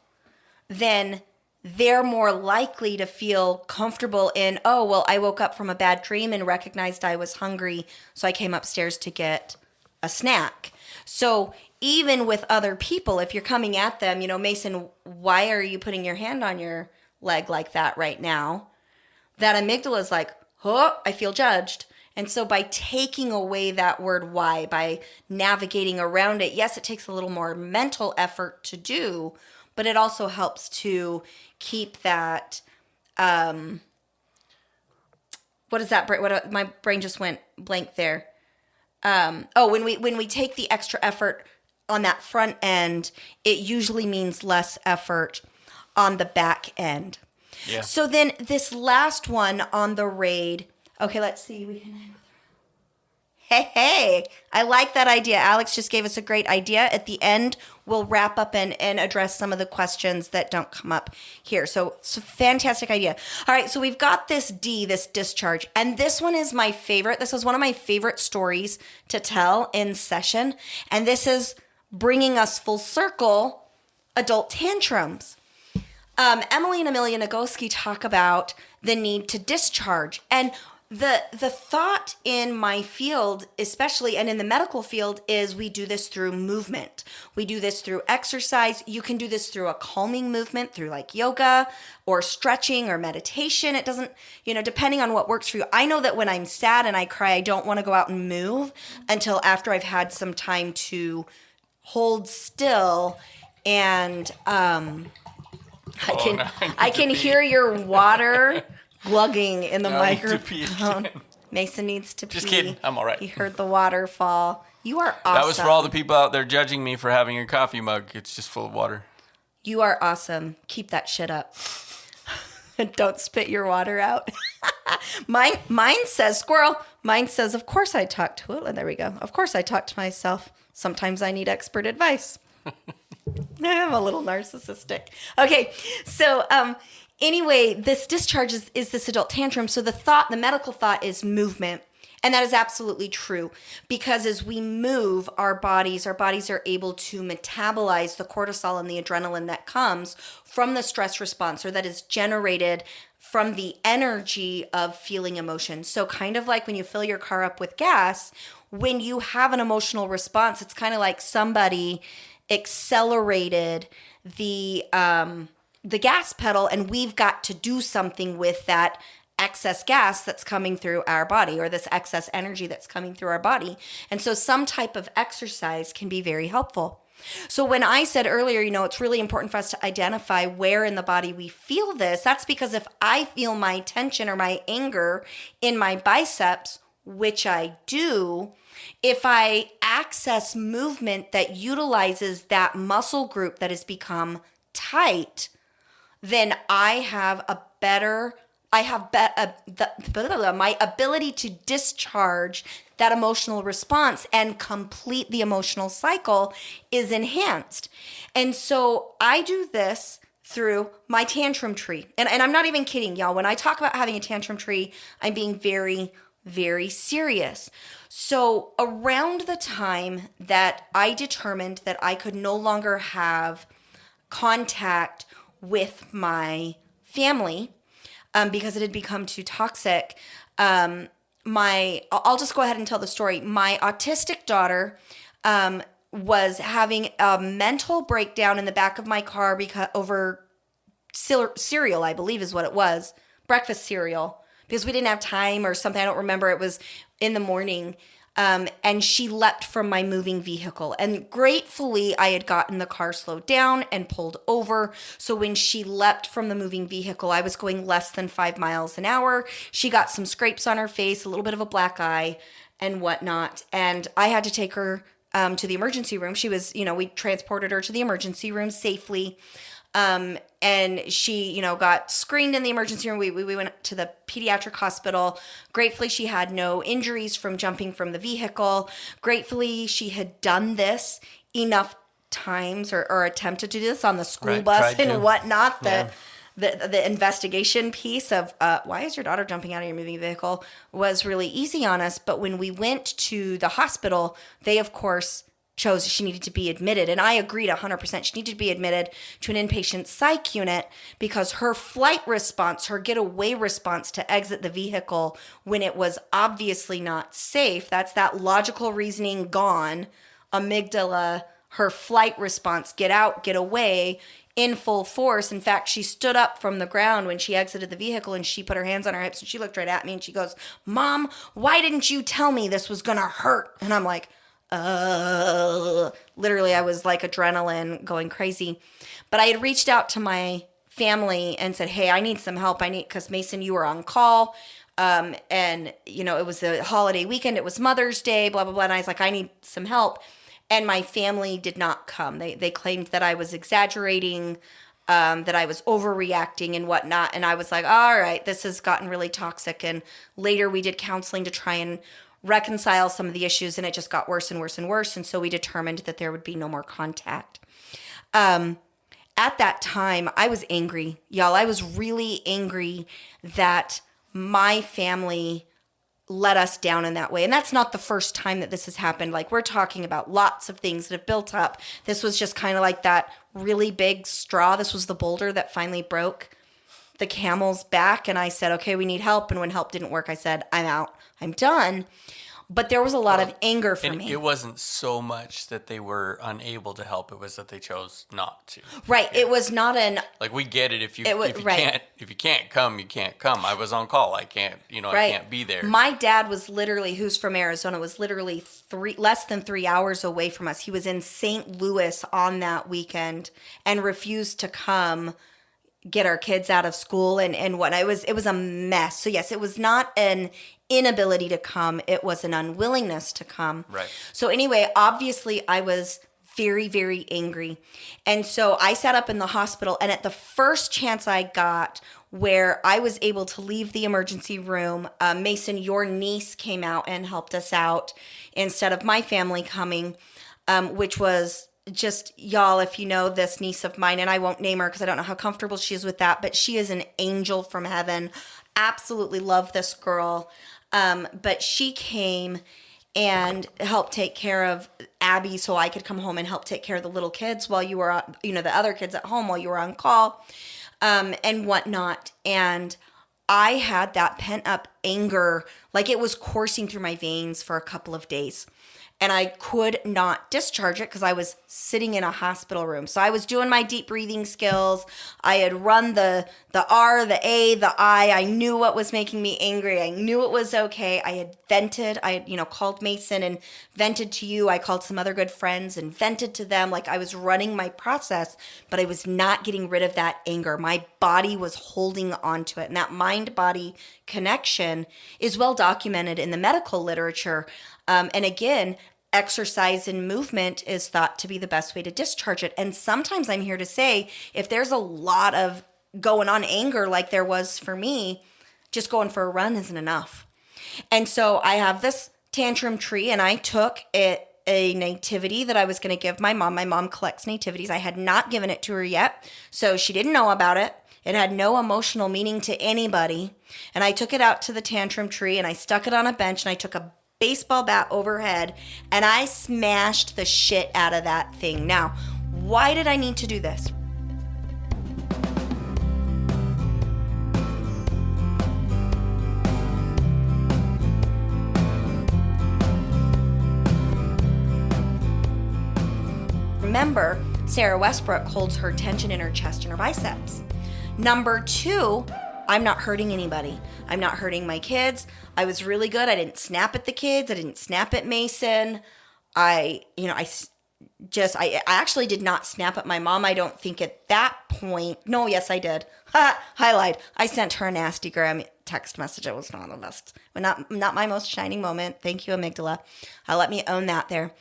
then they're more likely to feel comfortable in, oh, well, I woke up from a bad dream and recognized I was hungry, so I came upstairs to get a snack. So even with other people, if you're coming at them, you know, Mason, why are you putting your hand on your leg like that right now? That amygdala is like, oh, I feel judged. And so by taking away that word why, by navigating around it, yes, it takes a little more mental effort to do, but it also helps to keep that, what is that? My brain just went blank there. When we take the extra effort on that front end, it usually means less effort on the back end. Yeah. So then this last one on the R.A.I.D. Okay, let's see. Hey, I like that idea. Alex just gave us a great idea. At the end, we'll wrap up and address some of the questions that don't come up here. So it's a fantastic idea. All right, so we've got this D, this discharge. And this one is my favorite. This was one of my favorite stories to tell in session. And this is bringing us full circle, adult tantrums. Emily and Amelia Nagoski talk about the need to discharge. And the thought in my field, especially, and in the medical field, is we do this through movement. We do this through exercise. You can do this through a calming movement, through like yoga or stretching or meditation. It doesn't, depending on what works for you. I know that when I'm sad and I cry, I don't want to go out and move until after I've had some time to hold still. And I can hear your water glugging in the microphone. Mason needs to pee. Just kidding. I'm all right. He heard the waterfall. You are awesome. That was for all the people out there judging me for having a coffee mug. It's just full of water. You are awesome. Keep that shit up. Don't spit your water out. Mine says, squirrel. Mine says, of course I talk to it. And there we go. Of course I talk to myself. Sometimes I need expert advice. I'm a little narcissistic. Okay, so anyway, this discharge is this adult tantrum. So the medical thought is movement. And that is absolutely true, because as we move our bodies are able to metabolize the cortisol and the adrenaline that comes from the stress response, or that is generated from the energy of feeling emotion. So kind of like when you fill your car up with gas, when you have an emotional response, it's kind of like somebody accelerated the gas pedal, and we've got to do something with that excess gas that's coming through our body, or this excess energy that's coming through our body. And so some type of exercise can be very helpful. So when I said earlier, it's really important for us to identify where in the body we feel this, that's because if I feel my tension or my anger in my biceps, which I do, if I access movement that utilizes that muscle group that has become tight, then my ability to discharge that emotional response and complete the emotional cycle is enhanced. And so I do this through my tantrum tree. And I'm not even kidding, y'all. When I talk about having a tantrum tree, I'm being very, very serious. So around the time that I determined that I could no longer have contact with my family, because it had become too toxic, I'll just go ahead and tell the story. My autistic daughter was having a mental breakdown in the back of my car over cereal, I believe is what it was, breakfast cereal, because we didn't have time or something. I don't remember. It was in the morning. And she leapt from my moving vehicle. And gratefully, I had gotten the car slowed down and pulled over. So when she leapt from the moving vehicle, I was going less than 5 miles an hour. She got some scrapes on her face, a little bit of a black eye and whatnot. And I had to take her to the emergency room. She was, we transported her to the emergency room safely. And she, got screened in the emergency room. We went to the pediatric hospital. Gratefully, she had no injuries from jumping from the vehicle. Gratefully, she had done this enough times or attempted to do this on the school bus and whatnot. The investigation piece of why is your daughter jumping out of your moving vehicle was really easy on us. But when we went to the hospital, they, of course, chose she needed to be admitted. And I agreed 100%. She needed to be admitted to an inpatient psych unit because her flight response, her getaway response to exit the vehicle when it was obviously not safe, that's that logical reasoning gone, amygdala, her flight response, get out, get away, in full force. In fact, she stood up from the ground when she exited the vehicle and she put her hands on her hips and she looked right at me and she goes, "Mom, why didn't you tell me this was gonna hurt?" And I'm like, literally I was like adrenaline going crazy. But I had reached out to my family and said, "Hey, I need some help. Because Mason, you were on call. And it was a holiday weekend. It was Mother's Day, blah, blah, blah." And I was like, "I need some help." And my family did not come. They claimed that I was exaggerating, that I was overreacting and whatnot. And I was like, all right, this has gotten really toxic. And later we did counseling to try and reconcile some of the issues, and it just got worse and worse and worse. And so we determined that there would be no more contact. At that time, I was angry, y'all. I was really angry that my family let us down in that way. And that's not the first time that this has happened. Like, we're talking about lots of things that have built up. This was just kind of like that really big straw. This was the boulder that finally broke the camel's back. And I said, okay, we need help. And when help didn't work, I said, I'm out. I'm done. But there was a lot of anger for me. It wasn't so much that they were unable to help. It was that they chose not to. Right. Yeah. It was not like, we get it. If you can't come, you can't come. I was on call. I can't, I can't be there. My dad was literally, who's from Arizona, was literally less than 3 hours away from us. He was in St. Louis on that weekend and refused to come get our kids out of school and what. It was a mess. So yes, it was not an inability to come. It was an unwillingness to come. Right. So anyway, obviously I was very, very angry. And so I sat up in the hospital, and at the first chance I got where I was able to leave the emergency room, Mason, your niece came out and helped us out instead of my family coming, which was just, y'all, if you know this niece of mine, and I won't name her because I don't know how comfortable she is with that, but she is an angel from heaven. Absolutely love this girl. But she came and helped take care of Abby so I could come home and help take care of the little kids while you were, the other kids at home while you were on call, and whatnot. And I had that pent up anger, like it was coursing through my veins for a couple of days. And I could not discharge it because I was sitting in a hospital room. So I was doing my deep breathing skills. I had run the R, the A, the I. I knew what was making me angry. I knew it was okay. I had vented. I had, called Mason and vented to you. I called some other good friends and vented to them. Like, I was running my process, but I was not getting rid of that anger. My body was holding on to it. And that mind-body connection is well documented in the medical literature. And again, exercise and movement is thought to be the best way to discharge it. And sometimes I'm here to say, if there's a lot of going on anger like there was for me, just going for a run isn't enough. And so I have this tantrum tree, and I took a nativity that I was going to give my mom. My mom collects nativities. I had not given it to her yet, so she didn't know about it. It had no emotional meaning to anybody. And I took it out to the tantrum tree, and I stuck it on a bench, and I took a baseball bat overhead, and I smashed the shit out of that thing. Now, why did I need to do this? Remember, Sarah Westbrook holds her tension in her chest and her biceps. Number 2, I'm not hurting anybody. I'm not hurting my kids. I was really good. I didn't snap at the kids. I didn't snap at Mason. I actually did not snap at my mom. I don't think at that point. No, yes, I did. I lied. I sent her a nasty text message. It was not the best, not my most shining moment. Thank you, amygdala. Let me own that there.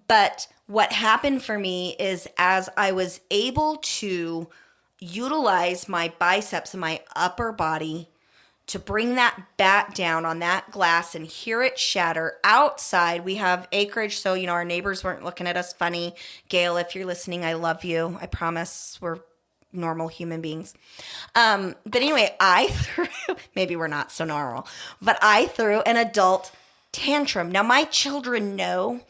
But what happened for me is as I was able to utilize my biceps and my upper body to bring that bat down on that glass and hear it shatter outside. We have acreage, so, our neighbors weren't looking at us funny. Gail, if you're listening, I love you. I promise we're normal human beings. But anyway, I threw, maybe we're not so normal, but I threw an adult tantrum. Now, my children know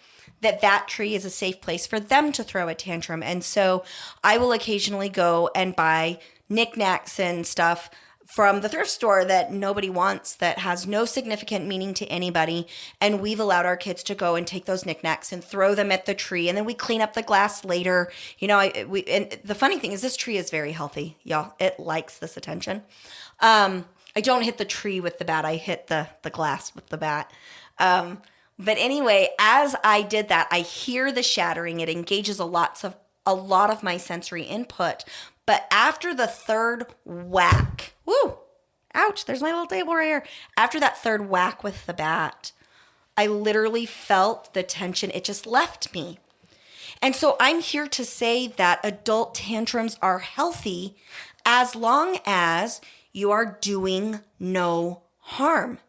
that tree is a safe place for them to throw a tantrum. And so I will occasionally go and buy knickknacks and stuff from the thrift store that nobody wants, that has no significant meaning to anybody. And we've allowed our kids to go and take those knickknacks and throw them at the tree. And then we clean up the glass later. And the funny thing is this tree is very healthy, y'all. It likes this attention. I don't hit the tree with the bat. I hit the glass with the bat. But anyway, as I did that, I hear the shattering. It engages a lot of my sensory input. But after the third whack, woo, ouch, there's my little table right here. After that third whack with the bat, I literally felt the tension. It just left me. And so I'm here to say that adult tantrums are healthy as long as you are doing no harm.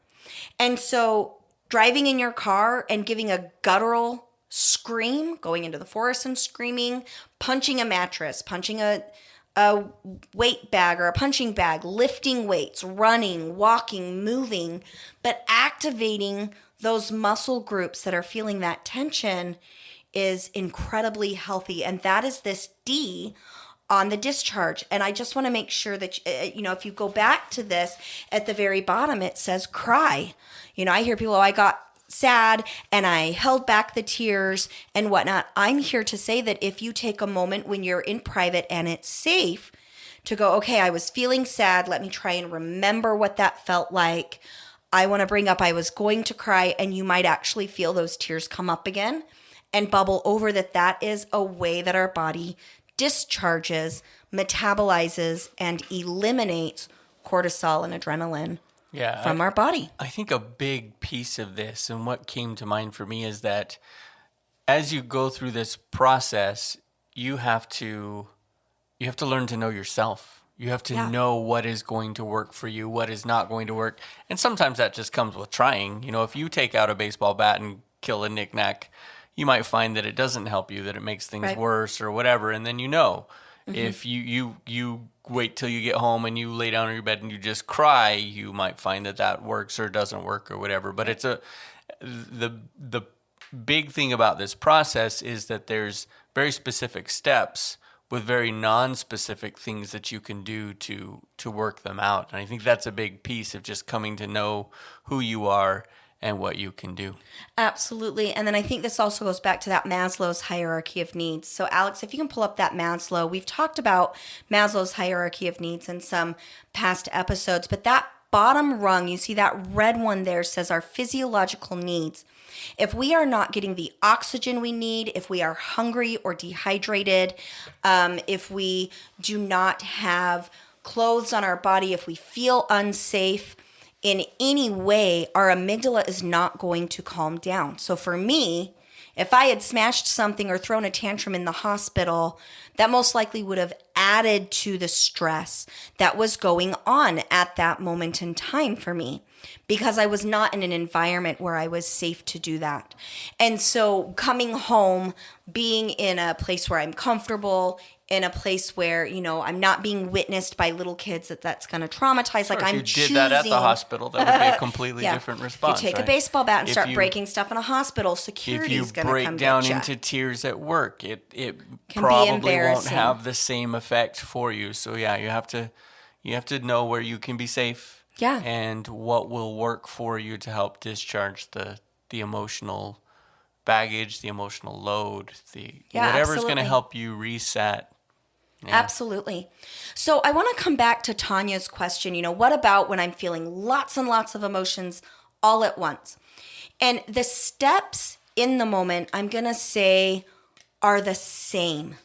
And so driving in your car and giving a guttural scream, going into the forest and screaming, punching a mattress, punching a weight bag or a punching bag, lifting weights, running, walking, moving, but activating those muscle groups that are feeling that tension is incredibly healthy. And that is this D on the discharge. And I just want to make sure that, if you go back to this at the very bottom, it says cry. I hear people, I got sad and I held back the tears and whatnot. I'm here to say that if you take a moment when you're in private and it's safe to go, okay, I was feeling sad. Let me try and remember what that felt like. I want to bring up, I was going to cry, and you might actually feel those tears come up again and bubble over. That is a way that our body discharges, metabolizes, and eliminates cortisol and adrenaline from our body. I think a big piece of this, and what came to mind for me, is that as you go through this process, you have to learn to know yourself. You have to know what is going to work for you, what is not going to work. And sometimes that just comes with trying. If you take out a baseball bat and kill a knickknack, you might find that it doesn't help you, that it makes things worse or whatever. And then if you wait till you get home and you lay down in your bed and you just cry, you might find that works or doesn't work or whatever. But it's the big thing about this process is that there's very specific steps with very non-specific things that you can do to work them out. And I think that's a big piece of just coming to know who you are and what you can do. Absolutely. And then I think this also goes back to that Maslow's hierarchy of needs. So Alex, if you can pull up that Maslow, we've talked about Maslow's hierarchy of needs in some past episodes, but that bottom rung, you see that red one there, says our physiological needs. If we are not getting the oxygen we need, if we are hungry or dehydrated, if we do not have clothes on our body, if we feel unsafe in any way, our amygdala is not going to calm down. So for me, if I had smashed something or thrown a tantrum in the hospital, that most likely would have added to the stress that was going on at that moment in time for me, because I was not in an environment where I was safe to do that. And so coming home, being in a place where I'm comfortable, in a place where, I'm not being witnessed by little kids that's going to traumatize. Like, I'm choosing. If you did that at the hospital, that would be a completely different response. If you take a baseball bat and start breaking stuff in a hospital, security's going to come get you. If you break down into tears at work, it probably won't have the same effect for you. So you have to know where you can be safe. Yeah. And what will work for you to help discharge the emotional baggage, the emotional load, whatever's going to help you reset Yeah. Absolutely. So I want to come back to Tanya's question, what about when I'm feeling lots and lots of emotions all at once? And the steps in the moment, I'm going to say, are the same.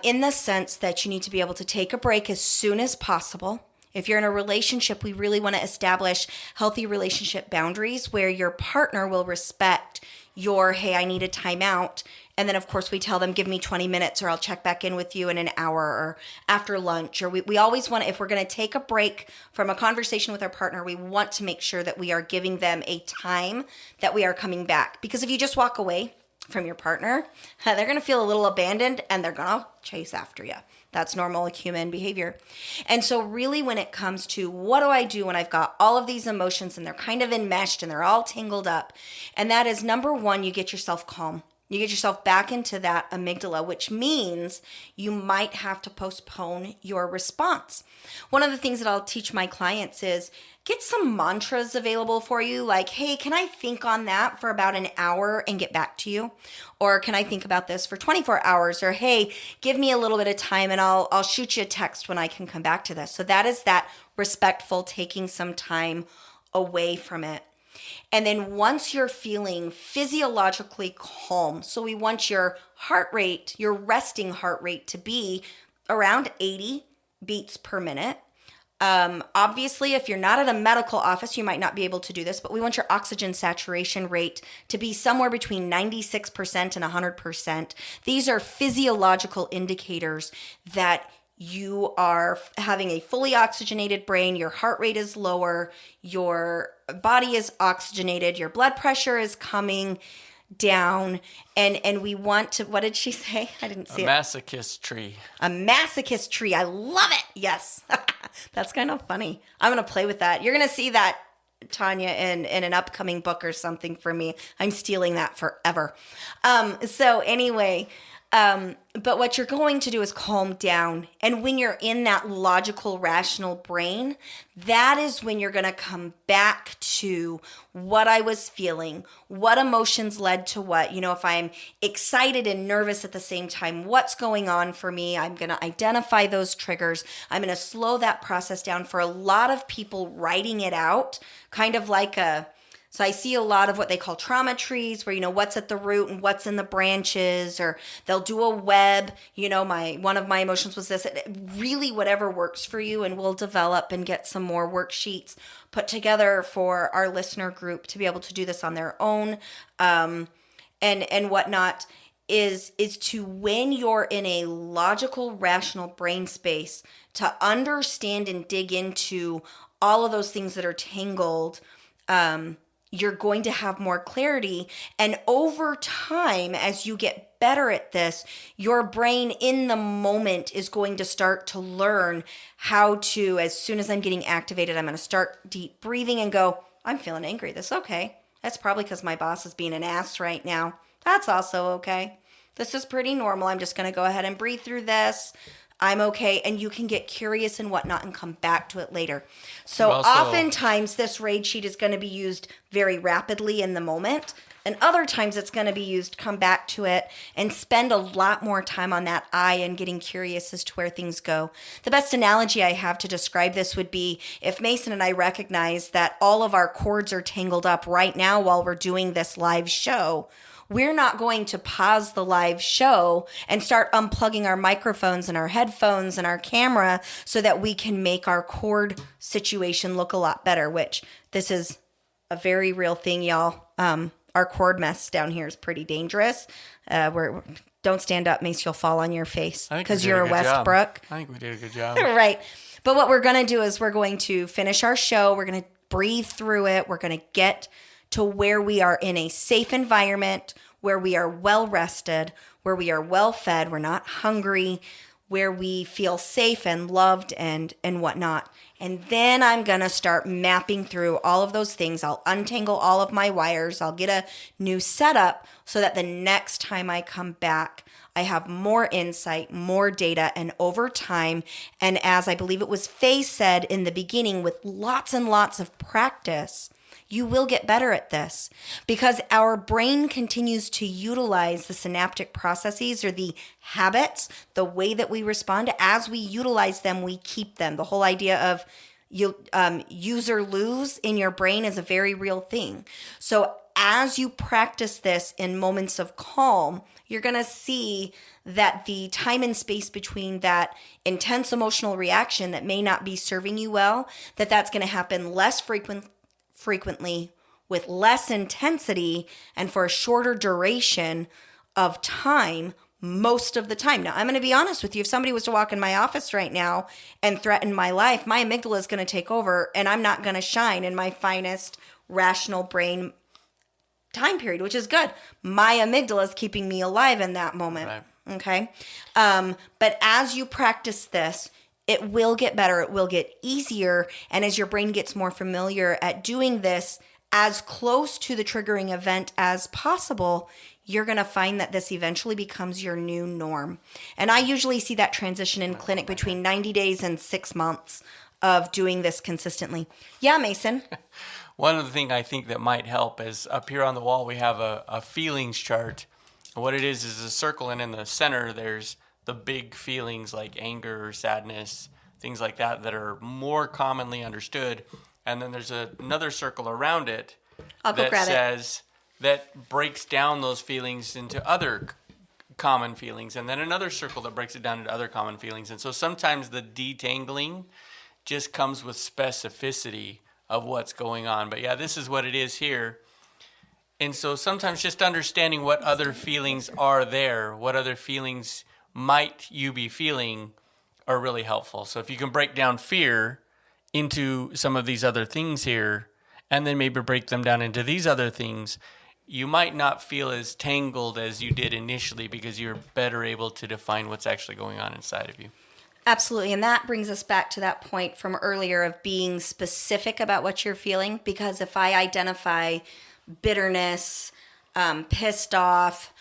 In the sense that you need to be able to take a break as soon as possible. If you're in a relationship, we really want to establish healthy relationship boundaries where your partner will respect your, hey, I need a timeout. And then, of course, we tell them, give me 20 minutes or I'll check back in with you in an hour or after lunch. Or we always want to, if we're going to take a break from a conversation with our partner, we want to make sure that we are giving them a time that we are coming back. Because if you just walk away from your partner, they're going to feel a little abandoned and they're going to chase after you. That's normal human behavior. And so really when it comes to what do I do when I've got all of these emotions and they're kind of enmeshed and they're all tangled up, and that is number one, you get yourself calm. You get yourself back into that amygdala, which means you might have to postpone your response. One of the things that I'll teach my clients is get some mantras available for you, like, hey, can I think on that for about an hour and get back to you? Or can I think about this for 24 hours? Or, hey, give me a little bit of time and I'll shoot you a text when I can come back to this. So that is that respectful taking some time away from it. And then once you're feeling physiologically calm, so we want your heart rate, your resting heart rate to be around 80 beats per minute. Obviously, if you're not at a medical office, you might not be able to do this, but we want your oxygen saturation rate to be somewhere between 96% and 100%. These are physiological indicators that you are having a fully oxygenated brain, your heart rate is lower, your body is oxygenated, your blood pressure is coming down, and we want to, what did she say? I didn't see A masochist tree. A masochist tree. I love it. Yes. That's kind of funny. I'm going to play with that. You're going to see that, Tanya, in an upcoming book or something for me. I'm stealing that forever. So anyway, but what you're going to do is calm down. And when you're in that logical, rational brain, that is when you're going to come back to what I was feeling, what emotions led to what. If I'm excited and nervous at the same time, what's going on for me? I'm going to identify those triggers. I'm going to slow that process down. For a lot of people, writing it out, kind of like so I see a lot of what they call trauma trees where, what's at the root and what's in the branches, or they'll do a web, one of my emotions was this. Really whatever works for you, and we'll develop and get some more worksheets put together for our listener group to be able to do this on their own and whatnot, is to, when you're in a logical, rational brain space, to understand and dig into all of those things that are tangled, you're going to have more clarity. And over time, as you get better at this, your brain in the moment is going to start to learn how to, as soon as I'm getting activated, I'm going to start deep breathing and go, I'm feeling angry. That's okay. That's probably because my boss is being an ass right now. That's also okay. This is pretty normal. I'm just going to go ahead and breathe through this. I'm okay. And you can get curious and whatnot and come back to it later. So oftentimes this R.A.I.D sheet is going to be used very rapidly in the moment. And other times it's going to be used, come back to it and spend a lot more time on that I and getting curious as to where things go. The best analogy I have to describe this would be if Mason and I recognize that all of our cords are tangled up right now while we're doing this live show, we're not going to pause the live show and start unplugging our microphones and our headphones and our camera so that we can make our cord situation look a lot better, which this is a very real thing, y'all. Our cord mess down here is pretty dangerous. Don't stand up, Mace. You'll fall on your face because you're a Westbrook. I think we did a good job. Right. But what we're going to do is we're going to finish our show. We're going to breathe through it. We're going to get to where we are in a safe environment, where we are well rested, where we are well fed, we're not hungry, where we feel safe and loved and whatnot. And then I'm going to start mapping through all of those things. I'll untangle all of my wires. I'll get a new setup so that the next time I come back, I have more insight, more data, and over time, and as I believe it was Faye said in the beginning, with lots and lots of practice, you will get better at this because our brain continues to utilize the synaptic processes or the habits, the way that we respond. As we utilize them, we keep them. The whole idea of use or lose in your brain is a very real thing. So as you practice this in moments of calm, you're going to see that the time and space between that intense emotional reaction that may not be serving you well, that's going to happen less frequently with less intensity and for a shorter duration of time most of the time. Now, I'm going to be honest with you. If somebody was to walk in my office right now and threaten my life, my amygdala is going to take over and I'm not going to shine in my finest rational brain time period, which is good. My amygdala is keeping me alive in that moment. Right. Okay. But as you practice this, it will get better. It will get easier. And as your brain gets more familiar at doing this as close to the triggering event as possible, you're going to find that this eventually becomes your new norm. And I usually see that transition in clinic between 90 days and 6 months of doing this consistently. Yeah, Mason. One of the things I think that might help is up here on the wall, we have a feelings chart. And what it is a circle, and in the center, there's the big feelings like anger or sadness, things like that, that are more commonly understood. And then there's another circle around it that breaks down those feelings into other common feelings. And then another circle that breaks it down into other common feelings. And so sometimes the detangling just comes with specificity of what's going on. But yeah, this is what it is here. And so sometimes just understanding what other feelings are there, what other feelings might you be feeling, are really helpful. So if you can break down fear into some of these other things here, and then maybe break them down into these other things, you might not feel as tangled as you did initially because you're better able to define what's actually going on inside of you. Absolutely. And that brings us back to that point from earlier of being specific about what you're feeling. Because if I identify bitterness, pissed off,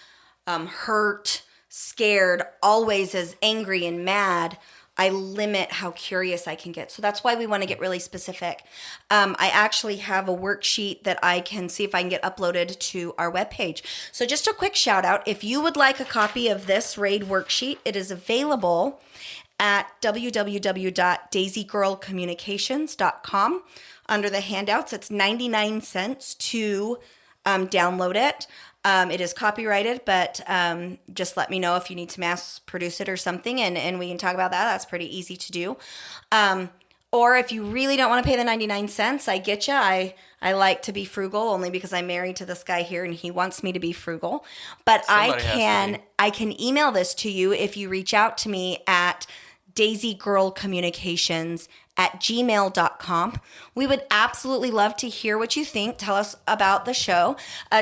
hurt, scared, always as angry and mad, I limit how curious I can get. So that's why we want to get really specific. I actually have a worksheet that I can see if I can get uploaded to our webpage. So just a quick shout out. If you would like a copy of this R.A.I.D worksheet, it is available at www.daisygirlcommunications.com. Under the handouts, it's 99 cents to download it. It is copyrighted, but just let me know if you need to mass produce it or something, and we can talk about that. That's pretty easy to do. Or if you really don't want to pay the 99 cents, I get you. I like to be frugal only because I'm married to this guy here and he wants me to be frugal. But I can email this to you if you reach out to me at daisygirlcommunications@gmail.com. We would absolutely love to hear what you think. Tell us about the show.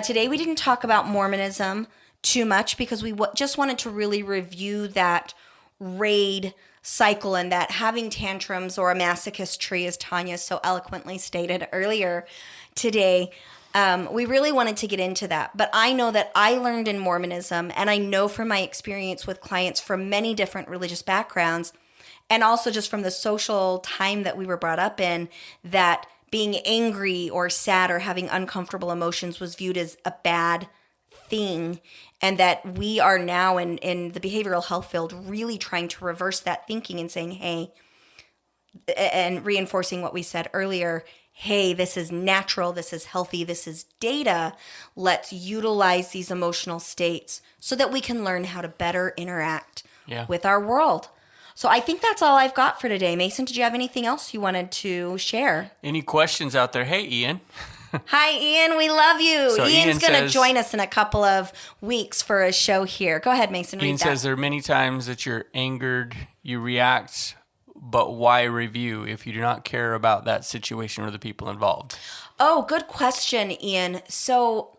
Today we didn't talk about Mormonism too much because we just wanted to really review that R.A.I.D cycle and that having tantrums or a masochist tree, as Tanya so eloquently stated earlier today. We really wanted to get into that. But I know that I learned in Mormonism, and I know from my experience with clients from many different religious backgrounds, and also just from the social time that we were brought up in, that being angry or sad or having uncomfortable emotions was viewed as a bad thing, and that we are now in the behavioral health field really trying to reverse that thinking and saying, hey, and reinforcing what we said earlier, hey, this is natural, this is healthy, this is data. Let's utilize these emotional states so that we can learn how to better interact with our world. So I think that's all I've got for today. Mason, did you have anything else you wanted to share? Any questions out there? Hey, Ian. Hi, Ian. We love you. So Ian's going to join us in a couple of weeks for a show here. Go ahead, Mason. Ian says there are many times that you're angered, you react, but why review if you do not care about that situation or the people involved? Oh, good question, Ian. So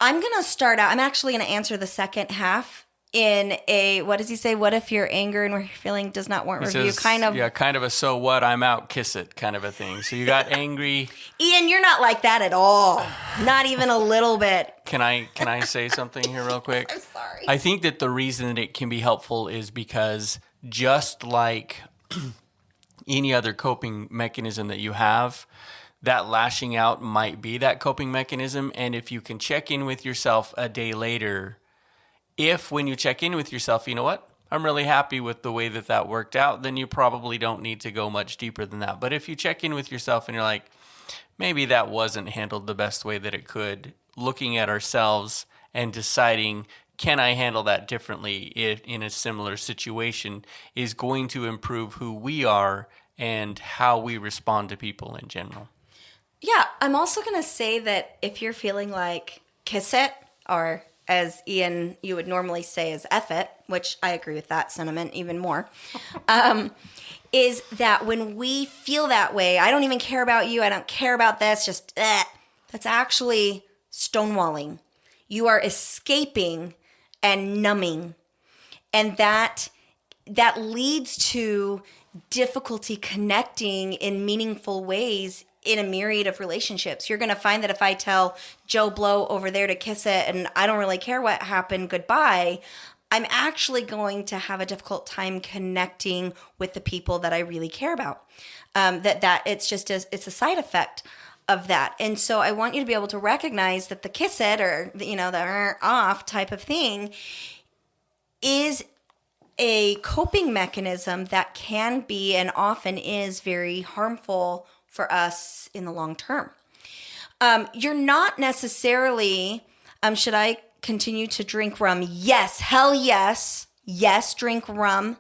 I'm going to start out. I'm actually going to answer the second half in a, what does he say? What if your anger and what you're feeling does not warrant review? Says, kind of a so what, I'm out, kiss it kind of a thing. So you got angry. Ian, you're not like that at all. Not even a little bit. Can I say something here real quick? I'm sorry. I think that the reason that it can be helpful is because just like any other coping mechanism that you have, that lashing out might be that coping mechanism. And if you can check in with yourself a day later, if when you check in with yourself, you know what, I'm really happy with the way that worked out, then you probably don't need to go much deeper than that. But if you check in with yourself and you're like, maybe that wasn't handled the best way that it could, looking at ourselves and deciding, can I handle that differently in a similar situation, is going to improve who we are and how we respond to people in general. Yeah, I'm also going to say that if you're feeling like kiss it, or as Ian, you would normally say is F it, which I agree with that sentiment even more, is that when we feel that way, I don't even care about you, I don't care about this, just that's actually stonewalling. You are escaping and numbing. And that leads to difficulty connecting in meaningful ways in a myriad of relationships. You're going to find that if I tell Joe Blow over there to kiss it and I don't really care what happened, goodbye, I'm actually going to have a difficult time connecting with the people that I really care about. That it's just it's a side effect of that. And so I want you to be able to recognize that the kiss it, or the off type of thing, is a coping mechanism that can be and often is very harmful for us in the long term. You're not necessarily, should I continue to drink rum? Yes, hell yes. Yes, drink rum.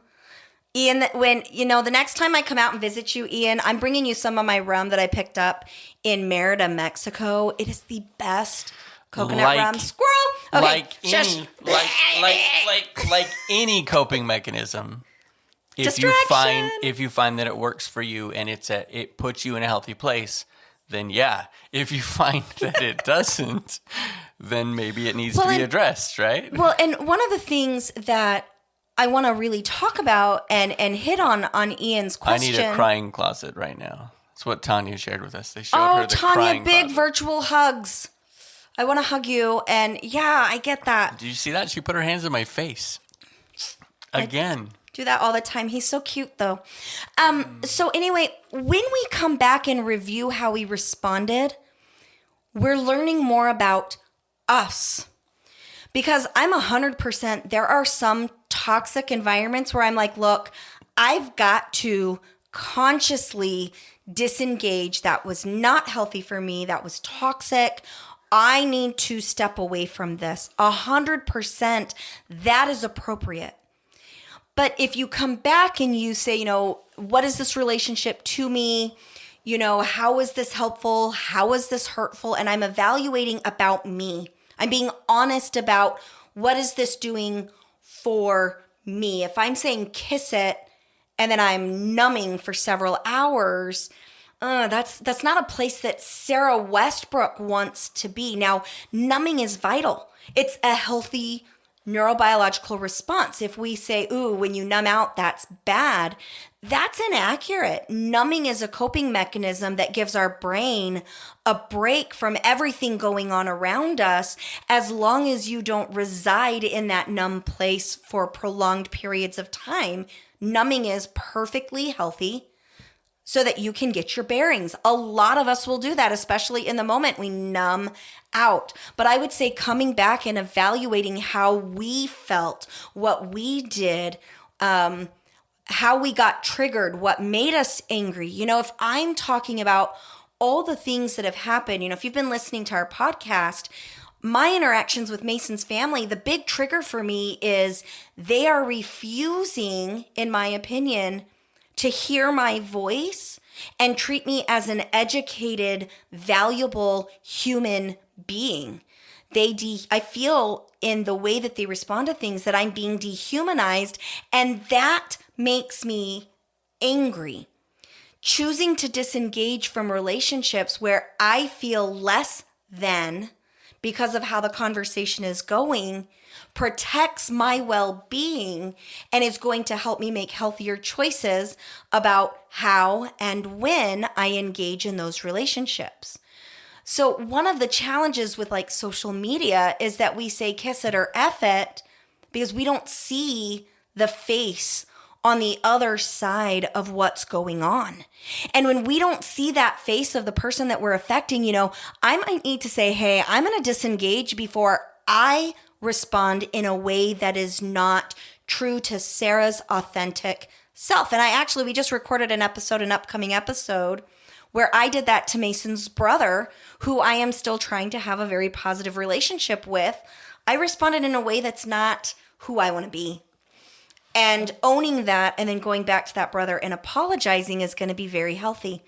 Ian, when, the next time I come out and visit you, Ian, I'm bringing you some of my rum that I picked up in Merida, Mexico. It is the best coconut rum. Squirrel! Okay, like any coping mechanism. If you find that it works for you and it puts you in a healthy place, then yeah. If you find that it doesn't, then maybe it needs to be addressed, right? Well, and one of the things that I want to really talk about and hit on Ian's question. I need a crying closet right now. That's what Tanya shared with us. They showed her the Tanya, crying big closet. virtual hugs. I want to hug you, and yeah, I get that. Did you see that? She put her hands in my face. Again. Do that all the time. He's so cute, though. So anyway, when we come back and review how we responded, we're learning more about us. Because I'm 100%, there are some toxic environments where I'm like, look, I've got to consciously disengage. That was not healthy for me. That was toxic. I need to step away from this. 100%, that is appropriate. But if you come back and you say, what is this relationship to me? How is this helpful? How is this hurtful? And I'm evaluating about me. I'm being honest about what is this doing for me. If I'm saying kiss it and then I'm numbing for several hours, that's not a place that Sarah Westbrook wants to be. Now, numbing is vital. It's a healthy neurobiological response. If we say, ooh, when you numb out, that's bad, that's inaccurate. Numbing is a coping mechanism that gives our brain a break from everything going on around us, as long as you don't reside in that numb place for prolonged periods of time. Numbing is perfectly healthy so that you can get your bearings. A lot of us will do that, especially in the moment. We numb out. But I would say coming back and evaluating how we felt, what we did, how we got triggered, what made us angry. If I'm talking about all the things that have happened, if you've been listening to our podcast, my interactions with Mason's family, the big trigger for me is they are refusing, in my opinion, to hear my voice and treat me as an educated, valuable human being. I feel in the way that they respond to things that I'm being dehumanized, and that makes me angry. Choosing to disengage from relationships where I feel less than because of how the conversation is going protects my well-being and is going to help me make healthier choices about how and when I engage in those relationships. So one of the challenges with social media is that we say kiss it or F it because we don't see the face on the other side of what's going on. And when we don't see that face of the person that we're affecting, I might need to say, hey, I'm going to disengage before I respond in a way that is not true to Sarah's authentic self. And we just recorded an upcoming episode, where I did that to Mason's brother, who I am still trying to have a very positive relationship with. I responded in a way that's not who I want to be. And owning that and then going back to that brother and apologizing is going to be very healthy.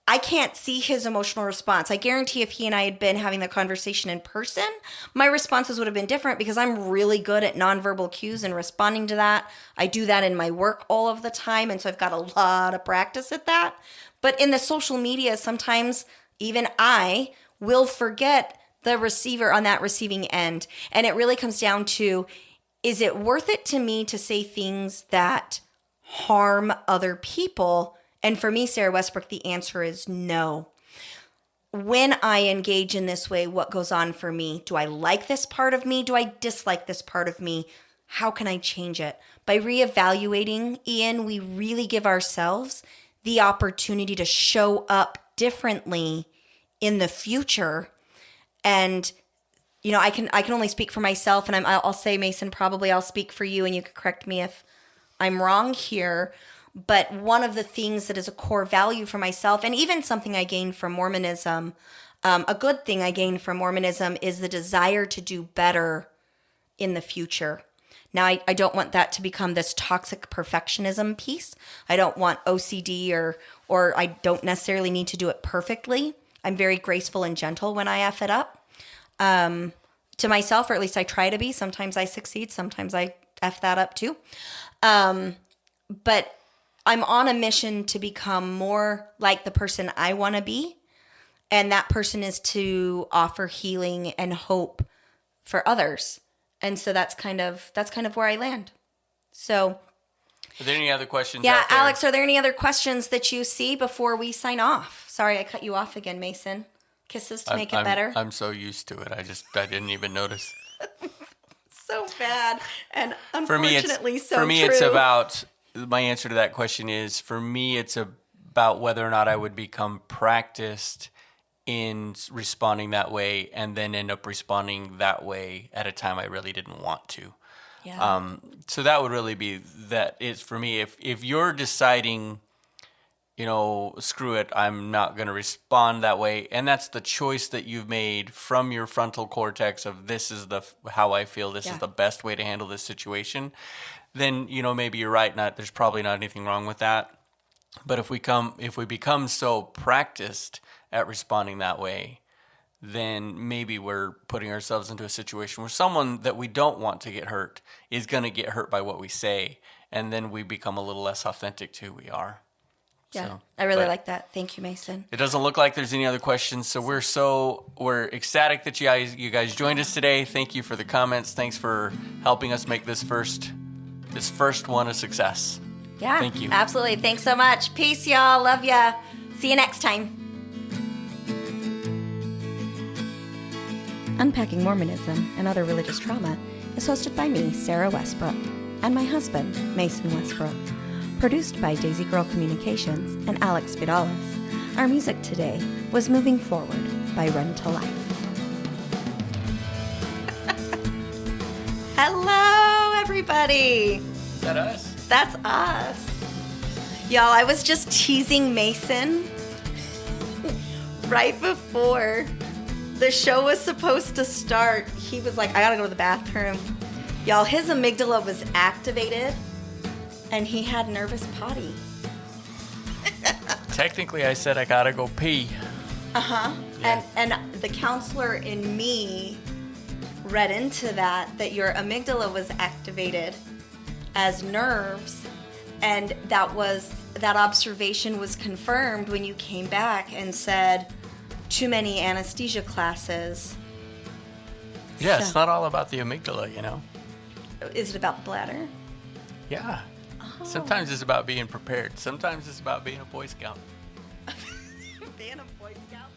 I can't see his emotional response. I guarantee if he and I had been having the conversation in person, my responses would have been different because I'm really good at nonverbal cues and responding to that. I do that in my work all of the time, and so I've got a lot of practice at that. But in the social media, sometimes even I will forget the receiver on that receiving end. And it really comes down to, is it worth it to me to say things that harm other people? And for me, Sarah Westbrook, the answer is no. When I engage in this way, what goes on for me? Do I like this part of me? Do I dislike this part of me? How can I change it? By reevaluating, Ian, we really give ourselves the opportunity to show up differently in the future. And I can only speak for myself, and I'll say, Mason, probably I'll speak for you, and you can correct me if I'm wrong here. But one of the things that is a core value for myself, and even something I gained from Mormonism, a good thing I gained from Mormonism, is the desire to do better in the future. Now, I don't want that to become this toxic perfectionism piece. I don't want OCD or I don't necessarily need to do it perfectly. I'm very graceful and gentle when I F it up. To myself, or at least I try to be. Sometimes I succeed. Sometimes I F that up too. But I'm on a mission to become more like the person I want to be. And that person is to offer healing and hope for others. And so that's kind of where I land. So, are there any other questions? Yeah, out there? Alex, are there any other questions that you see before we sign off? Sorry, I cut you off again, Mason. Kisses to make it better. I'm so used to it. I didn't even notice. So bad, and unfortunately so true. For me, it's about, my answer to that question is, for me, it's about whether or not I would become practiced in responding that way and then end up responding that way at a time I really didn't want to. Yeah. So that would really be that is for me. If you're deciding, screw it, I'm not going to respond that way, and that's the choice that you've made from your frontal cortex of this is how I feel, this is the best way to handle this situation, then maybe you're right. There's probably not anything wrong with that. But if we become so practiced at responding that way, then maybe we're putting ourselves into a situation where someone that we don't want to get hurt is going to get hurt by what we say, and then we become a little less authentic to who we are. Yeah, So, I really like that. Thank you, Mason. It doesn't look like there's any other questions, so we're ecstatic that you guys joined us today. Thank you for the comments. Thanks for helping us make this first one a success. Yeah, thank you. Absolutely. Thanks so much. Peace, y'all. Love ya. See you next time. Unpacking Mormonism and Other Religious Trauma is hosted by me, Sarah Westbrook, and my husband, Mason Westbrook. Produced by Daisy Girl Communications and Alex Vidalis. Our music today was Moving Forward by Run to Life. Hello, everybody. Is that us? That's us. Y'all, I was just teasing Mason right before the show was supposed to start. He was like, I gotta go to the bathroom. Y'all, his amygdala was activated and he had nervous potty. Technically, I said I gotta go pee. Uh-huh. Yeah. And the counselor in me read into that your amygdala was activated as nerves, and that observation was confirmed when you came back and said too many anesthesia classes. Yeah, So- it's not all about the amygdala, Is it about the bladder? Yeah. Oh. Sometimes it's about being prepared. Sometimes it's about being a Boy Scout. Being a Boy Scout.